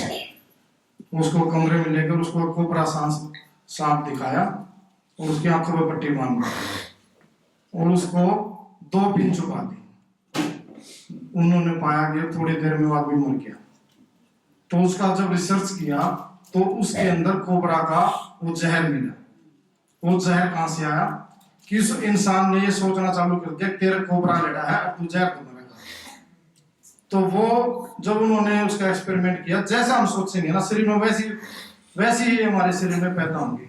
उसको कमरे में लेकर उसको कोबरा सांप दिखाया और उसकी आंखों में पट्टी बांध दी और उसको 2 पिन छुपा दी। उन्होंने पाया कि थोड़ी देर में वो आदमी मर गया। तो उसका जब रिसर्च किया तो उसके अंदर कोबरा का वो जहर मिला। वो जहर कहां से आया कि उस इंसान ने ये सोचना चालू कर दिया, तेरे कोबरा लड़ा है, तू जहर तो मरेगा। तो वो जब उन्होंने उसका एक्सपेरिमेंट किया, जैसा हम सोचेंगे ना शरीर में, वैसी ही हमारे शरीर में पैदा होंगे,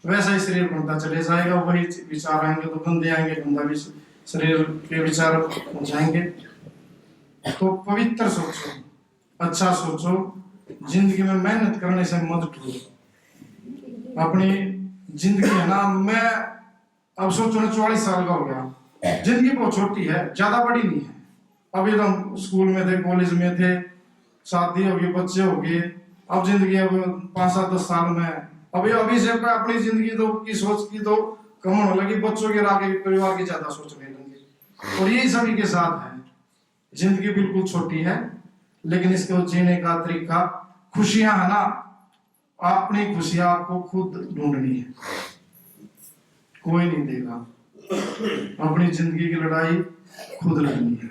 वैसा ही शरीर बनता चले जाएगा। वही विचार आएंगे तो गंदे आएंगे, गंदा भी शरीर के विचार हो जाएंगे। तो पवित्र सोचो, अच्छा सोचो, जिंदगी में मेहनत करने से मत डरो। अपनी जिंदगी है ना, मैं अब सोचो ना 44 साल का हो गया, जिंदगी बहुत छोटी है, ज्यादा बड़ी नहीं है। अभी तो हम स्कूल में थे, कॉलेज में थे, शादी होगी, बच्चे हो गए, अब जिंदगी अब 5-7-10 साल में। अभी से अपनी जिंदगी तो की सोच की तो कम होने लगी, बच्चों के आगे परिवार की ज्यादा सोचने लगे। और यही सभी के साथ है, जिंदगी बिल्कुल छोटी है, लेकिन इसको जीने का तरीका, खुशियां है ना, अपनी खुशियां आपको खुद ढूंढनी है, कोई नहीं देगा। अपनी जिंदगी की लड़ाई खुद लड़नी है।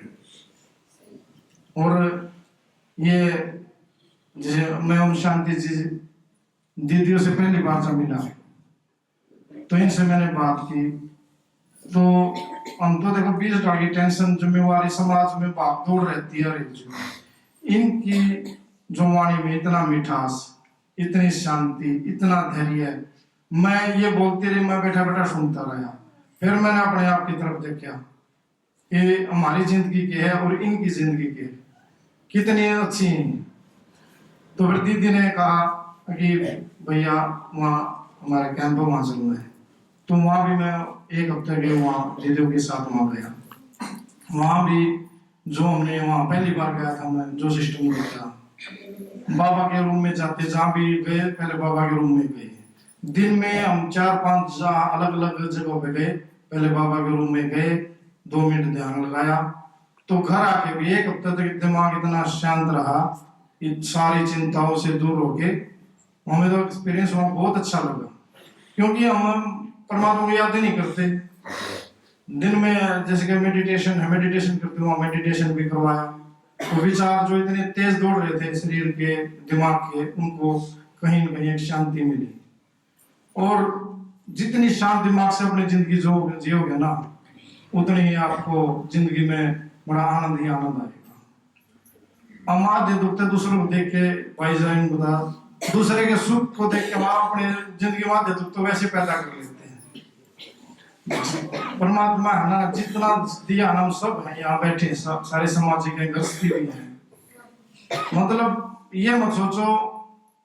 और ये जैसे मैं ओम शांति जी दीदियों से पहली बार जब मिला तो इनसे मैंने बात की, तो हम तो देखो 20 साल की टेंशन, जिम्मेवारी, समाज में भाग दौड़ रहती है। इनकी जो वाणी में इतना मिठास, इतनी शांति, इतना धैर्य, मैं ये बोलती रही, मैं बैठा बैठा सुनता रहा। फिर मैंने अपने आप की तरफ देखा, ये हमारी जिंदगी के है और इनकी जिंदगी के कितनी अच्छी है। तो फिर दीदी ने कहा कि भैया वहाँ हमारे कैंप वहाँ चलना है। तो वहाँ भी मैं 1 हफ्ते के वहाँ दीदियों के साथ वहाँ गया। वहाँ भी जो हमने वहाँ पहली बार गया था, मैं जो सिस्टम देखा, बाबा के रूम में जाते, जहाँ भी गए पहले बाबा के रूम में गए। दिन में हम 4-5 अलग अलग जगहों पे गए, पहले बाबा के रूम में गए, 2 मिनट ध्यान लगाया। तो घर आके भी 1 हफ्ते तक दिमाग इतना शांत रहा, सारी चिंताओं से दूर होके। हमें तो एक्सपीरियंस वहाँ बहुत अच्छा लगा, क्योंकि हम परमात्मा को याद ही नहीं करते। दिन में जैसे कि मेडिटेशन है, मेडिटेशन करते हुआ मेडिटेशन भी करवाया। तो विचार जो इतने तेज दौड़ रहे थे शरीर के, दिमाग के, उनको कहीं न कहीं एक शांति मिली। और जितनी शांत दिमाग से अपनी जिंदगी जियोगे ना, उतनी ही आपको जिंदगी में बड़ा आनंद ही आनंद आएगा। हम आधे दुख तो दूसरों को देख के भाई जान बता, दूसरे के सुख को देख के हम अपने जिंदगी में आधे दुख तो वैसे पैदा कर लेते हैं। परमात्मा है ना, जितना दिया हम सब है यहाँ बैठे, सब सारे सामाजिक है, गृहस्थी भी है। मतलब ये मत सोचो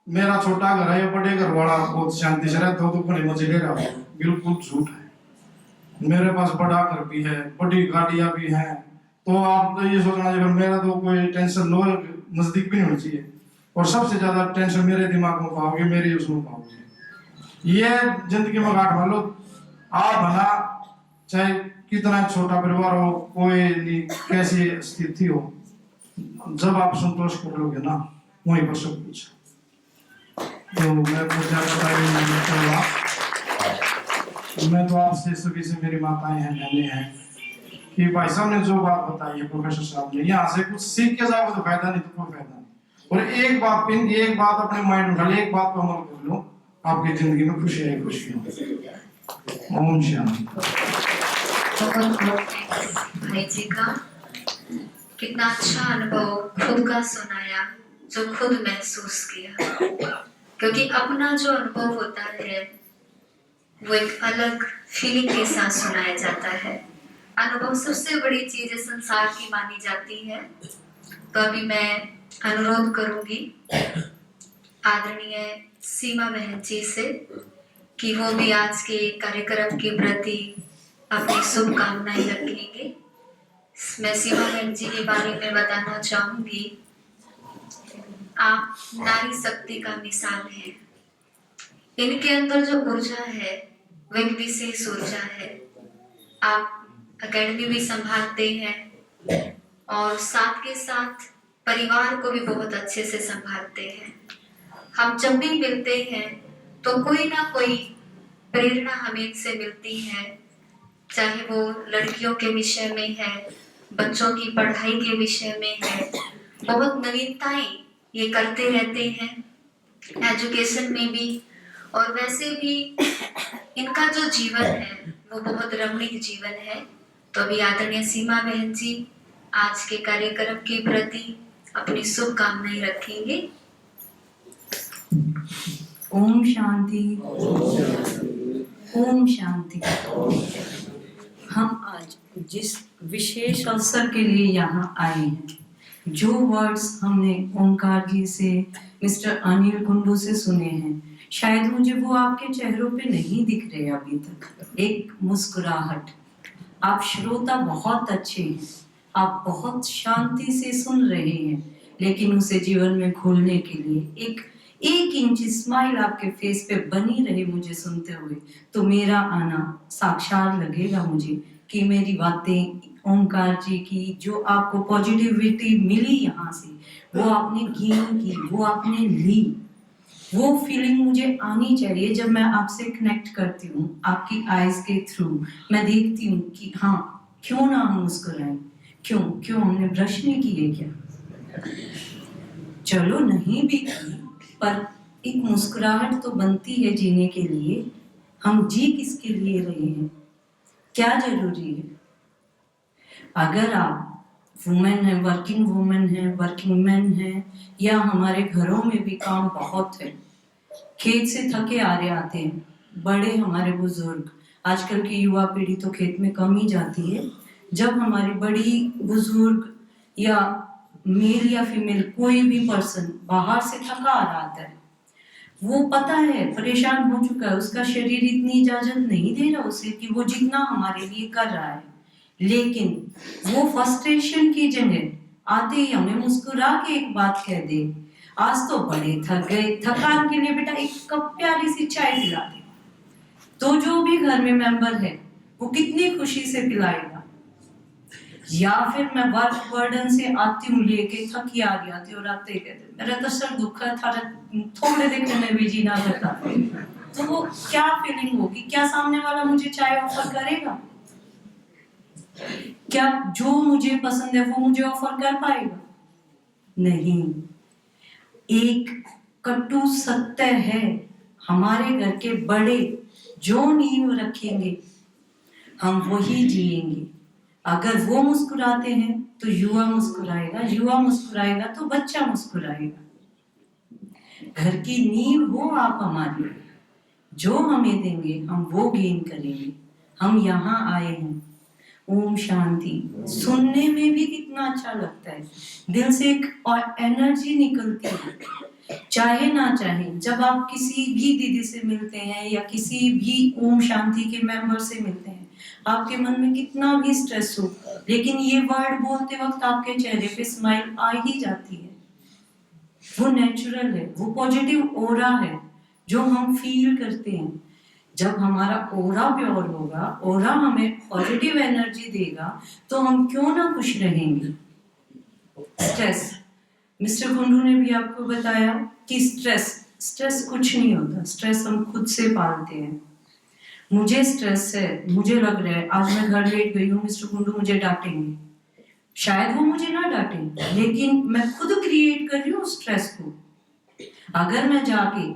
मेरा छोटा घर है या बड़े घर वाला बहुत शांति से रहता हो तो कोई मजे ले रहा हो, बिल्कुल झूठ है। मेरे पास बड़ा घर भी है, बड़ी गाड़ियां भी हैं, तो आप तो ये सोचना चाहिए मेरा तो कोई टेंशन लो नजदीक भी नहीं होनी चाहिए, और सबसे ज्यादा टेंशन मेरे दिमाग में पाओगे, मेरे उसमें पाओगे। ये जिंदगी में गांठ मान लो आप भला चाहे कितना छोटा परिवार हो, कोई नहीं कैसी स्थिति हो, जब आप संतोष कर लोगे ना वहीं पर सब कुछ। तो मैं तो ज्यादा मैं तो आपसे सभी से, मेरी माताएं हैं, बहनें हैं, कि भाई साहब ने जो बात बताई है प्रोफेसर साहब ने, यहाँ से कुछ सीख के जाओगे तो फायदा, नहीं तो कोई फायदा नहीं। और एक बात अपने माइंड उठा ले, एक बात पर अमल कर लो, आपकी जिंदगी में खुशी है, खुशी है। ओम शांति। भाई जी का कितना अच्छा अनुभव खुद का सुनाया, जो खुद महसूस किया, क्योंकि अपना जो अनुभव होता है वो एक अलग फीलिंग के साथ सुनाया जाता है। अनुभव सबसे बड़ी चीज इस संसार की मानी जाती है। तो अभी मैं अनुरोध करूंगी आदरणीय सीमा बहन जी से कि वो भी आज के कार्यक्रम के प्रति अपनी शुभकामनाएं रखेंगे। मैं सीमा बहन जी के बारे में बताना चाहूंगी, आप नारी शक्ति का मिसाल है। इनके अंदर जो ऊर्जा है वो एक विशेष ऊर्जा है। आप एकेडमी भी संभालते हैं और साथ के साथ परिवार को भी बहुत अच्छे से संभालते हैं। हम जब भी मिलते हैं तो कोई ना कोई प्रेरणा हमें इनसे मिलती है, चाहे वो लड़कियों के विषय में है, बच्चों की पढ़ाई के विषय में है। बहुत नवीनताएं ये करते रहते हैं एजुकेशन में भी, और वैसे भी इनका जो जीवन है वो बहुत रमणीक जीवन है। तो अभी आदरणीय सीमा बहन जी आज के कार्यक्रम के प्रति अपनी शुभकामनाएं रखेंगे। ओम शांति, ओम शांति। हम आज जिस विशेष अवसर के लिए यहाँ आए हैं, जो वर्ड्स हमने ओंकार जी से, मिस्टर अनिल कुंडू से सुने हैं, शायद मुझे वो आपके चेहरों पे नहीं दिख रहे अभी तक। एक मुस्कुराहट। आप श्रोता बहुत अच्छे हैं, आप बहुत शांति से सुन रहे हैं, लेकिन उसे जीवन में घोलने के लिए एक इंच स्माइल आपके फेस पे बनी रहे मुझे सुनते हुए, तो मेरा आना साक्षात लगेगा मुझे कि मेरी बातें ओंकार जी की जो आपको पॉजिटिविटी मिली यहाँ से, वो आपने गेन की, वो आपने ली। वो फीलिंग मुझे आनी चाहिए। जब मैं आपसे कनेक्ट करती हूँ आपकी आईज के थ्रू, मैं देखती हूँ कि हाँ, क्यों ना हम मुस्कुराएं, क्यों हमने ब्रश नहीं किए क्या, चलो नहीं भी की, पर एक मुस्कुराहट तो बनती है जीने के लिए। हम जी किसके लिए रहे हैं, क्या जरूरी है। अगर आप वुमेन है, वर्किंग वुमेन है, वर्किंग मैन है, या हमारे घरों में भी काम बहुत है, खेत से थके आ रहे आते हैं, बड़े हमारे बुजुर्ग, आजकल की युवा पीढ़ी तो खेत में कम ही जाती है। जब हमारी बड़ी बुजुर्ग या मेल या फीमेल कोई भी पर्सन बाहर से थका आ रहा आता है, वो पता है परेशान हो चुका है, उसका शरीर इतनी इजाजत नहीं दे रहा उसे कि वो जितना हमारे लिए कर रहा है, लेकिन वो फ्रस्ट्रेशन की जगह आते ही हमें मुस्कुरा के एक बात कह दे, आज तो बड़े थक गए, थकान के लिए बेटा एक कप प्यारी सी चाय पिला दे, तो जो भी घर में मेंबर है वो कितनी खुशी से पिलाएगा। या फिर मैं वर्क बर्डन से आती हूँ, लेके थकी आ रही आती और आते ही कहते मेरा तो सर दुखा था, थोड़े देर में भी जीना करता, तो वो क्या फीलिंग होगी, क्या सामने वाला मुझे चाय ऑफर करेगा, क्या जो मुझे पसंद है वो मुझे ऑफर कर पाएगा, नहीं। एक कटु सत्य है, हमारे घर के बड़े जो नींव रखेंगे हम वही जिएंगे। अगर वो मुस्कुराते हैं तो युवा मुस्कुराएगा, युवा मुस्कुराएगा तो बच्चा मुस्कुराएगा। घर की नींव हो आप हमारी, जो हमें देंगे हम वो गेन करेंगे। हम यहाँ आए हैं। ओम शांति सुनने में भी कितना अच्छा लगता है, दिल से एक और एनर्जी निकलती है। चाहे ना चाहे जब आप किसी भी दीदी से मिलते हैं या किसी भी ओम शांति के मेंबर से मिलते हैं, आपके मन में कितना भी स्ट्रेस हो, लेकिन ये वर्ड बोलते वक्त आपके चेहरे पे स्माइल आ ही जाती है। वो नेचुरल है, वो पॉजिटिव ओरा है जो हम फील करते हैं। जब हमारा ओरा प्योर होगा, ओरा हमें पॉजिटिव एनर्जी देगा, तो हम क्यों ना खुश रहेंगे। स्ट्रेस, मिस्टर कुंडू ने भी आपको बताया कि स्ट्रेस कुछ नहीं होता, स्ट्रेस हम खुद से पालते हैं। मुझे स्ट्रेस है, मुझे लग रहा है आज मैं घर लेट गई हूँ, मिस्टर कुंडू मुझे डांटेंगे। शायद वो मुझे ना डांटे, लेकिन मैं खुद क्रिएट कर रही हूँ स्ट्रेस को। अगर मैं जाके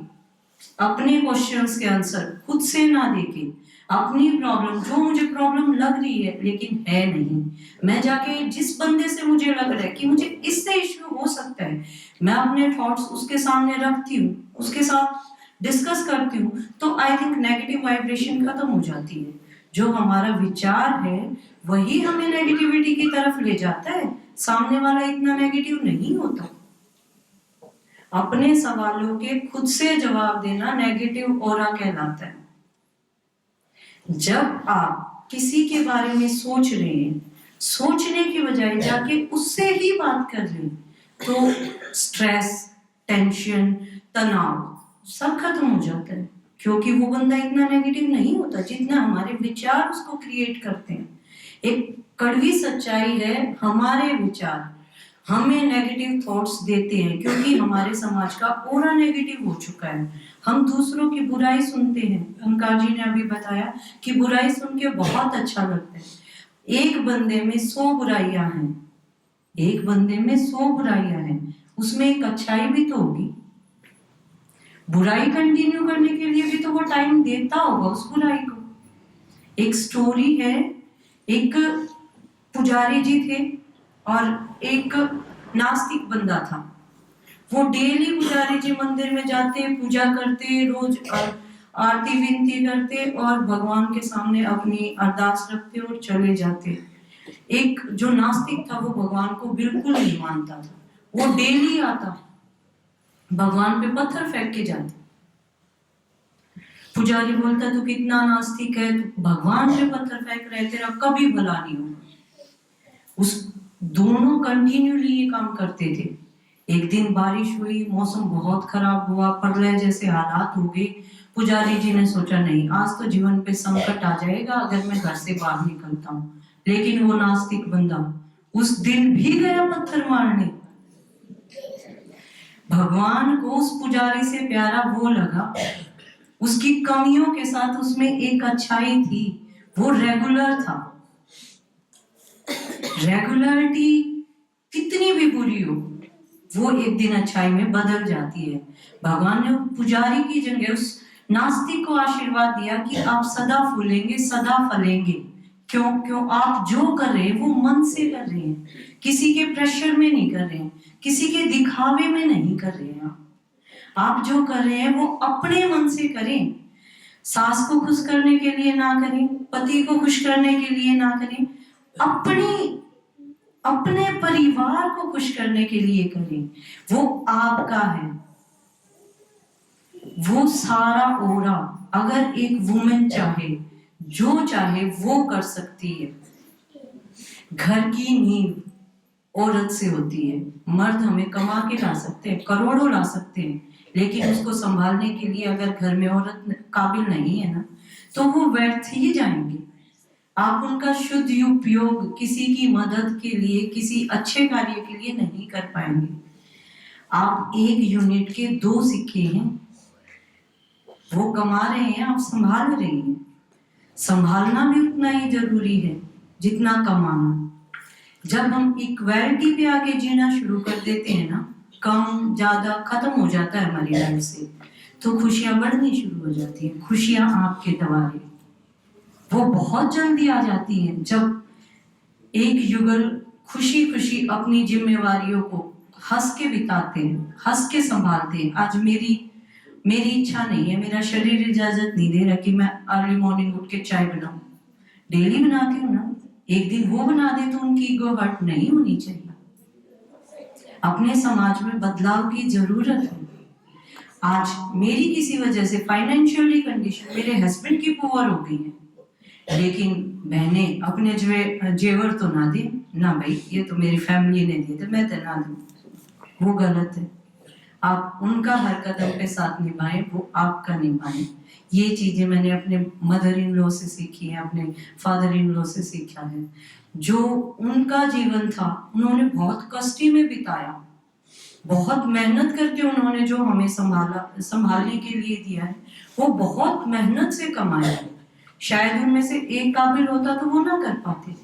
अपने क्वेश्चंस के आंसर खुद से ना देके, अपनी प्रॉब्लम जो मुझे प्रॉब्लम लग रही है लेकिन है नहीं, मैं जाके जिस बंदे से मुझे लग रहा है कि मुझे इससे इश्यू हो सकता है, मैं अपने थॉट्स उसके सामने रखती हूँ, उसके साथ डिस्कस करती हूँ, तो आई थिंक नेगेटिव वाइब्रेशन खत्म हो जाती है। जो हमारा विचार है वही हमें नेगेटिविटी की तरफ ले जाता है, सामने वाला इतना नेगेटिव नहीं होता। अपने सवालों के खुद से जवाब देना नेगेटिव ऑरा कहलाता है। जब आप किसी के बारे में सोच रहे हैं, सोचने की बजाय जाके उससे ही बात कर रहे हैं, तो स्ट्रेस, टेंशन, तनाव सब खत्म हो जाता है, क्योंकि वो बंदा इतना नेगेटिव नहीं होता जितना हमारे विचार उसको क्रिएट करते हैं। एक कड़वी सच्चाई है, हमारे विचार हमें नेगेटिव थॉट्स देते हैं, क्योंकि हमारे समाज का ओरा नेगेटिव हो चुका है। हम दूसरों की बुराई सुनते हैं। ओंकार जी ने अभी बताया कि बुराई सुन के बहुत अच्छा लगता है। एक बंदे में 100 बुराइयां हैं, एक बंदे में 100 बुराइयां हैं, उसमें एक अच्छाई भी तो होगी। बुराई कंटिन्यू करने के लिए भी तो वो टाइम देता होगा उस बुराई को। एक स्टोरी है, एक पुजारी जी थे और एक नास्तिक बंदा था। वो डेली पुजारी जी मंदिर में जाते, पूजा करते, रोज आरती विनती करते और भगवान के सामने अपनी अरदास रखते और चले जाते। एक जो नास्तिक था वो भगवान को बिल्कुल नहीं मानता था। वो डेली आता, भगवान पे पत्थर फेंक के जाता। पुजारी बोलता तू कितना नास्तिक है, तू भगवान पे पत्थर फेंक रहे, तेरा कभी भला नहीं होगा। उस दोनों कंटिन्यूली ये काम करते थे। एक दिन बारिश हुई, मौसम बहुत खराब हुआ, प्रलय जैसे हालात हो गए। पुजारी जी ने सोचा नहीं, आज तो जीवन पे संकट आ जाएगा अगर मैं घर से बाहर निकलता हूँ। लेकिन वो नास्तिक बंदा उस दिन भी गया पत्थर मारने। भगवान को उस पुजारी से प्यारा वो लगा, उसकी कमियों के साथ उसमें एक अच्छाई थी, वो रेगुलर था। रेगुलरिटी कितनी भी बुरी हो, वो एक दिन अच्छाई में बदल जाती है। भगवान ने पुजारी की जगह उस नास्तिक को आशीर्वाद दिया कि आप सदा फूलेंगे, सदा फलेंगे। क्यों आप जो कर रहे हैं वो मन से कर रहे हैं, किसी के प्रेशर में नहीं कर रहे हैं, किसी के दिखावे में नहीं कर रहे हैं। आप जो कर रहे हैं वो अपने मन से करें। सास को खुश करने के लिए ना करें, पति को खुश करने के लिए ना करें, अपने परिवार को खुश करने के लिए करें। वो आपका है, वो सारा ओरा अगर एक वुमेन चाहे, जो चाहे वो कर सकती है। घर की नींव औरत से होती है। मर्द हमें कमा के ला सकते हैं, करोड़ों ला सकते हैं, लेकिन उसको संभालने के लिए अगर घर में औरत काबिल नहीं है ना, तो वो व्यर्थ ही जाएंगे। आप उनका शुद्ध उपयोग किसी की मदद के लिए, किसी अच्छे कार्य के लिए नहीं कर पाएंगे। आप एक यूनिट के 2 सिक्के हैं, वो कमा रहे हैं, आप संभाल रहे हैं। संभालना भी उतना ही जरूरी है जितना कमाना। जब हम इक्वालिटी पे आके जीना शुरू कर देते हैं ना, कम ज्यादा खत्म हो जाता है हमारी लाइफ से, तो खुशियां बढ़नी शुरू हो जाती है। खुशियां आपके द्वारे वो बहुत जल्दी आ जाती हैं। जब एक युगल खुशी खुशी अपनी जिम्मेवारियों को हंस के बिताते हैं, हंस के संभालते हैं। आज मेरी इच्छा नहीं है, मेरा शरीर इजाजत नहीं दे रहा कि मैं अर्ली मॉर्निंग उठ के चाय बनाऊं। डेली बनाती हूँ ना, एक दिन वो बना दे तो उनकी ईगो हर्ट नहीं होनी चाहिए। अपने समाज में बदलाव की जरूरत है। आज मेरी किसी वजह से फाइनेंशियली कंडीशन मेरे हस्बैंड की पुअर हो गई है, लेकिन बहनें अपने जेवर तो ना दे ना, भाई ये तो मेरी फैमिली ने दिए थे मैं तो ना दूं, वो गलत है। आप उनका हर कदम पे साथ निभाएं, वो आपका निभाएं। ये चीजें मैंने अपने मदर इन लॉ से सीखी है, अपने फादर इन लॉ से सीखा है। जो उनका जीवन था उन्होंने बहुत कष्टी में बिताया, बहुत मेहनत करके उन्होंने जो हमें संभालने के लिए दिया है वो बहुत मेहनत से कमाया है। शायद उनमें से एक काबिल होता तो वो ना कर पाते।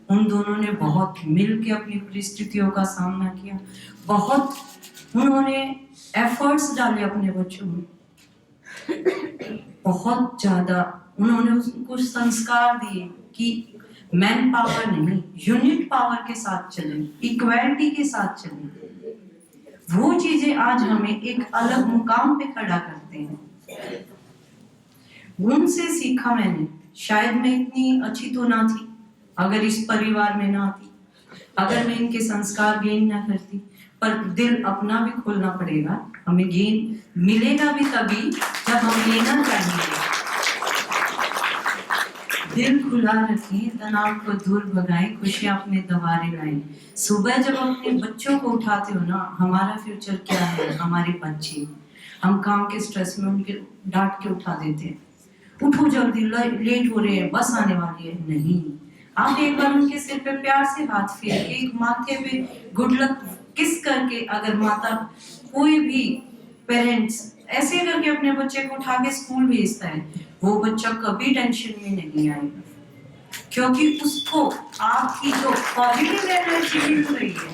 उन दोनों ने बहुत मिल के अपनी परिस्थितियों का सामना किया, बहुत उन्होंने एफर्ट्स डाले अपने बच्चों में, बहुत ज्यादा उन्होंने उनको संस्कार दिए कि मैन पावर नहीं, यूनिट पावर के साथ चले, इक्वालिटी के साथ चले। वो चीजें आज हमें एक अलग मुकाम पे खड़ा करते हैं। उनसे सीखा मैंने। शायद मैं इतनी अच्छी तो ना थी अगर इस परिवार में ना आती, अगर मैं इनके संस्कार गेन ना करती, पर दिल अपना भी खोलना पड़ेगा। हमें गेन मिलेगा भी तभी जब हम लेना चाहिए। दिल खुला रखें, तनाव को दूर भगाएं, खुशियां अपने दवारे लाएं। सुबह जब अपने बच्चों को उठाते हो ना, हमारा फ्यूचर क्या है, हमारे बच्चे। हम काम के स्ट्रेस में उनके डांट के उठा देते हैं, उठो जल्दी, लेट हो रहे हैं, बस आने वाली है। नहीं, आप एक बार उनके सिर पे प्यार से हाथ फेर के, एक माथे पे गुड लक किस करके, अगर माता कोई भी पेरेंट्स ऐसे करके अपने बच्चे को उठा के स्कूल भेजता है, वो बच्चा कभी टेंशन में नहीं आएगा, क्योंकि उसको आपकी जो पॉजिटिव एनर्जी मिल रही है,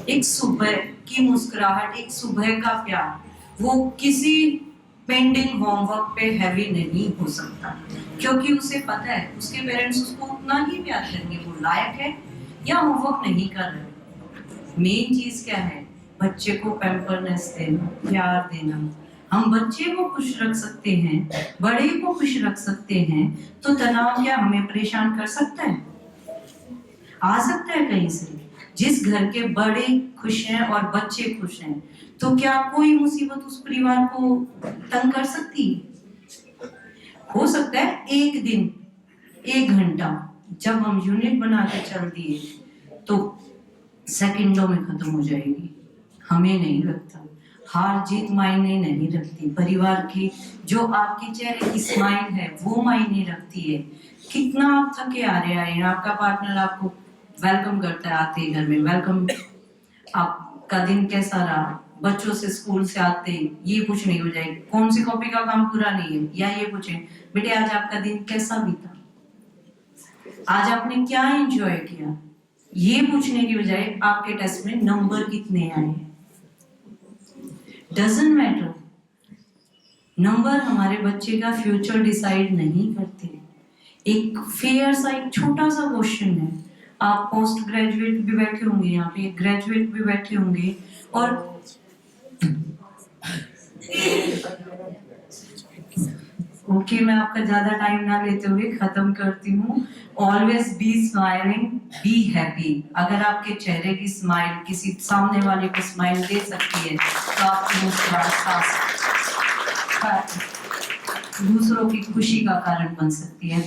एक सुबह की मुस्कुराहट, एक सुबह का प्यार, वो किसी पेंडिंग होमवर्क पे हैवी नहीं हो सकता, क्योंकि उसे पता है उसके पेरेंट्स उसको उतना ही प्यार करेंगे, वो लायक है या होमवर्क नहीं कर रहे। मेन चीज क्या है, बच्चे को पैम्परनेस देना, प्यार देना। हम बच्चे को खुश रख सकते हैं, बड़े को खुश रख सकते हैं, तो तनाव क्या हमें परेशान कर सकता है? आ सकता है कहीं से। जिस घर के बड़े खुश हैं और बच्चे खुश हैं, तो क्या कोई मुसीबत उस परिवार को तंग कर सकती है? हो सकता है एक दिन, एक घंटा जब हम यूनिट बना के चल दिए तो सेकंडों में खत्म हो जाएगी। हमें नहीं लगता। हार जीत मायने नहीं रखती। परिवार की जो आपके चेहरे की स्माइल है वो मायने रखती है। कितना आप थके आ रहे हैं, आपका पार्टनर आपको वेलकम करता है आते ही घर में, वेलकम, आपका दिन कैसा रहा, बच्चों से स्कूल से आते ये पूछने हो जाए कौन सी कॉपी का काम पूरा नहीं है, या ये पूछे बेटे आज आपका दिन कैसा बीता, आज आपने क्या एंजॉय किया, ये पूछने की बजाय आपके टेस्ट में नंबर कितने आए हैं। डजंट मैटर, नंबर हमारे बच्चे का फ्यूचर डिसाइड नहीं करते। एक फेयर सा, एक छोटा सा क्वेश्चन है, आप पोस्ट ग्रेजुएट भी बैठे होंगे यहाँ पे, ग्रेजुएट भी बैठे होंगे, और ओके मैं आपका ज्यादा टाइम ना लेते हुए खत्म करती हूँ। Always be smiling, be happy. अगर आपके चेहरे की स्माइल किसी सामने वाले को स्माइल दे सकती है तो आपकी मुस्कुराहट दूसरों की खुशी का कारण बन सकती है।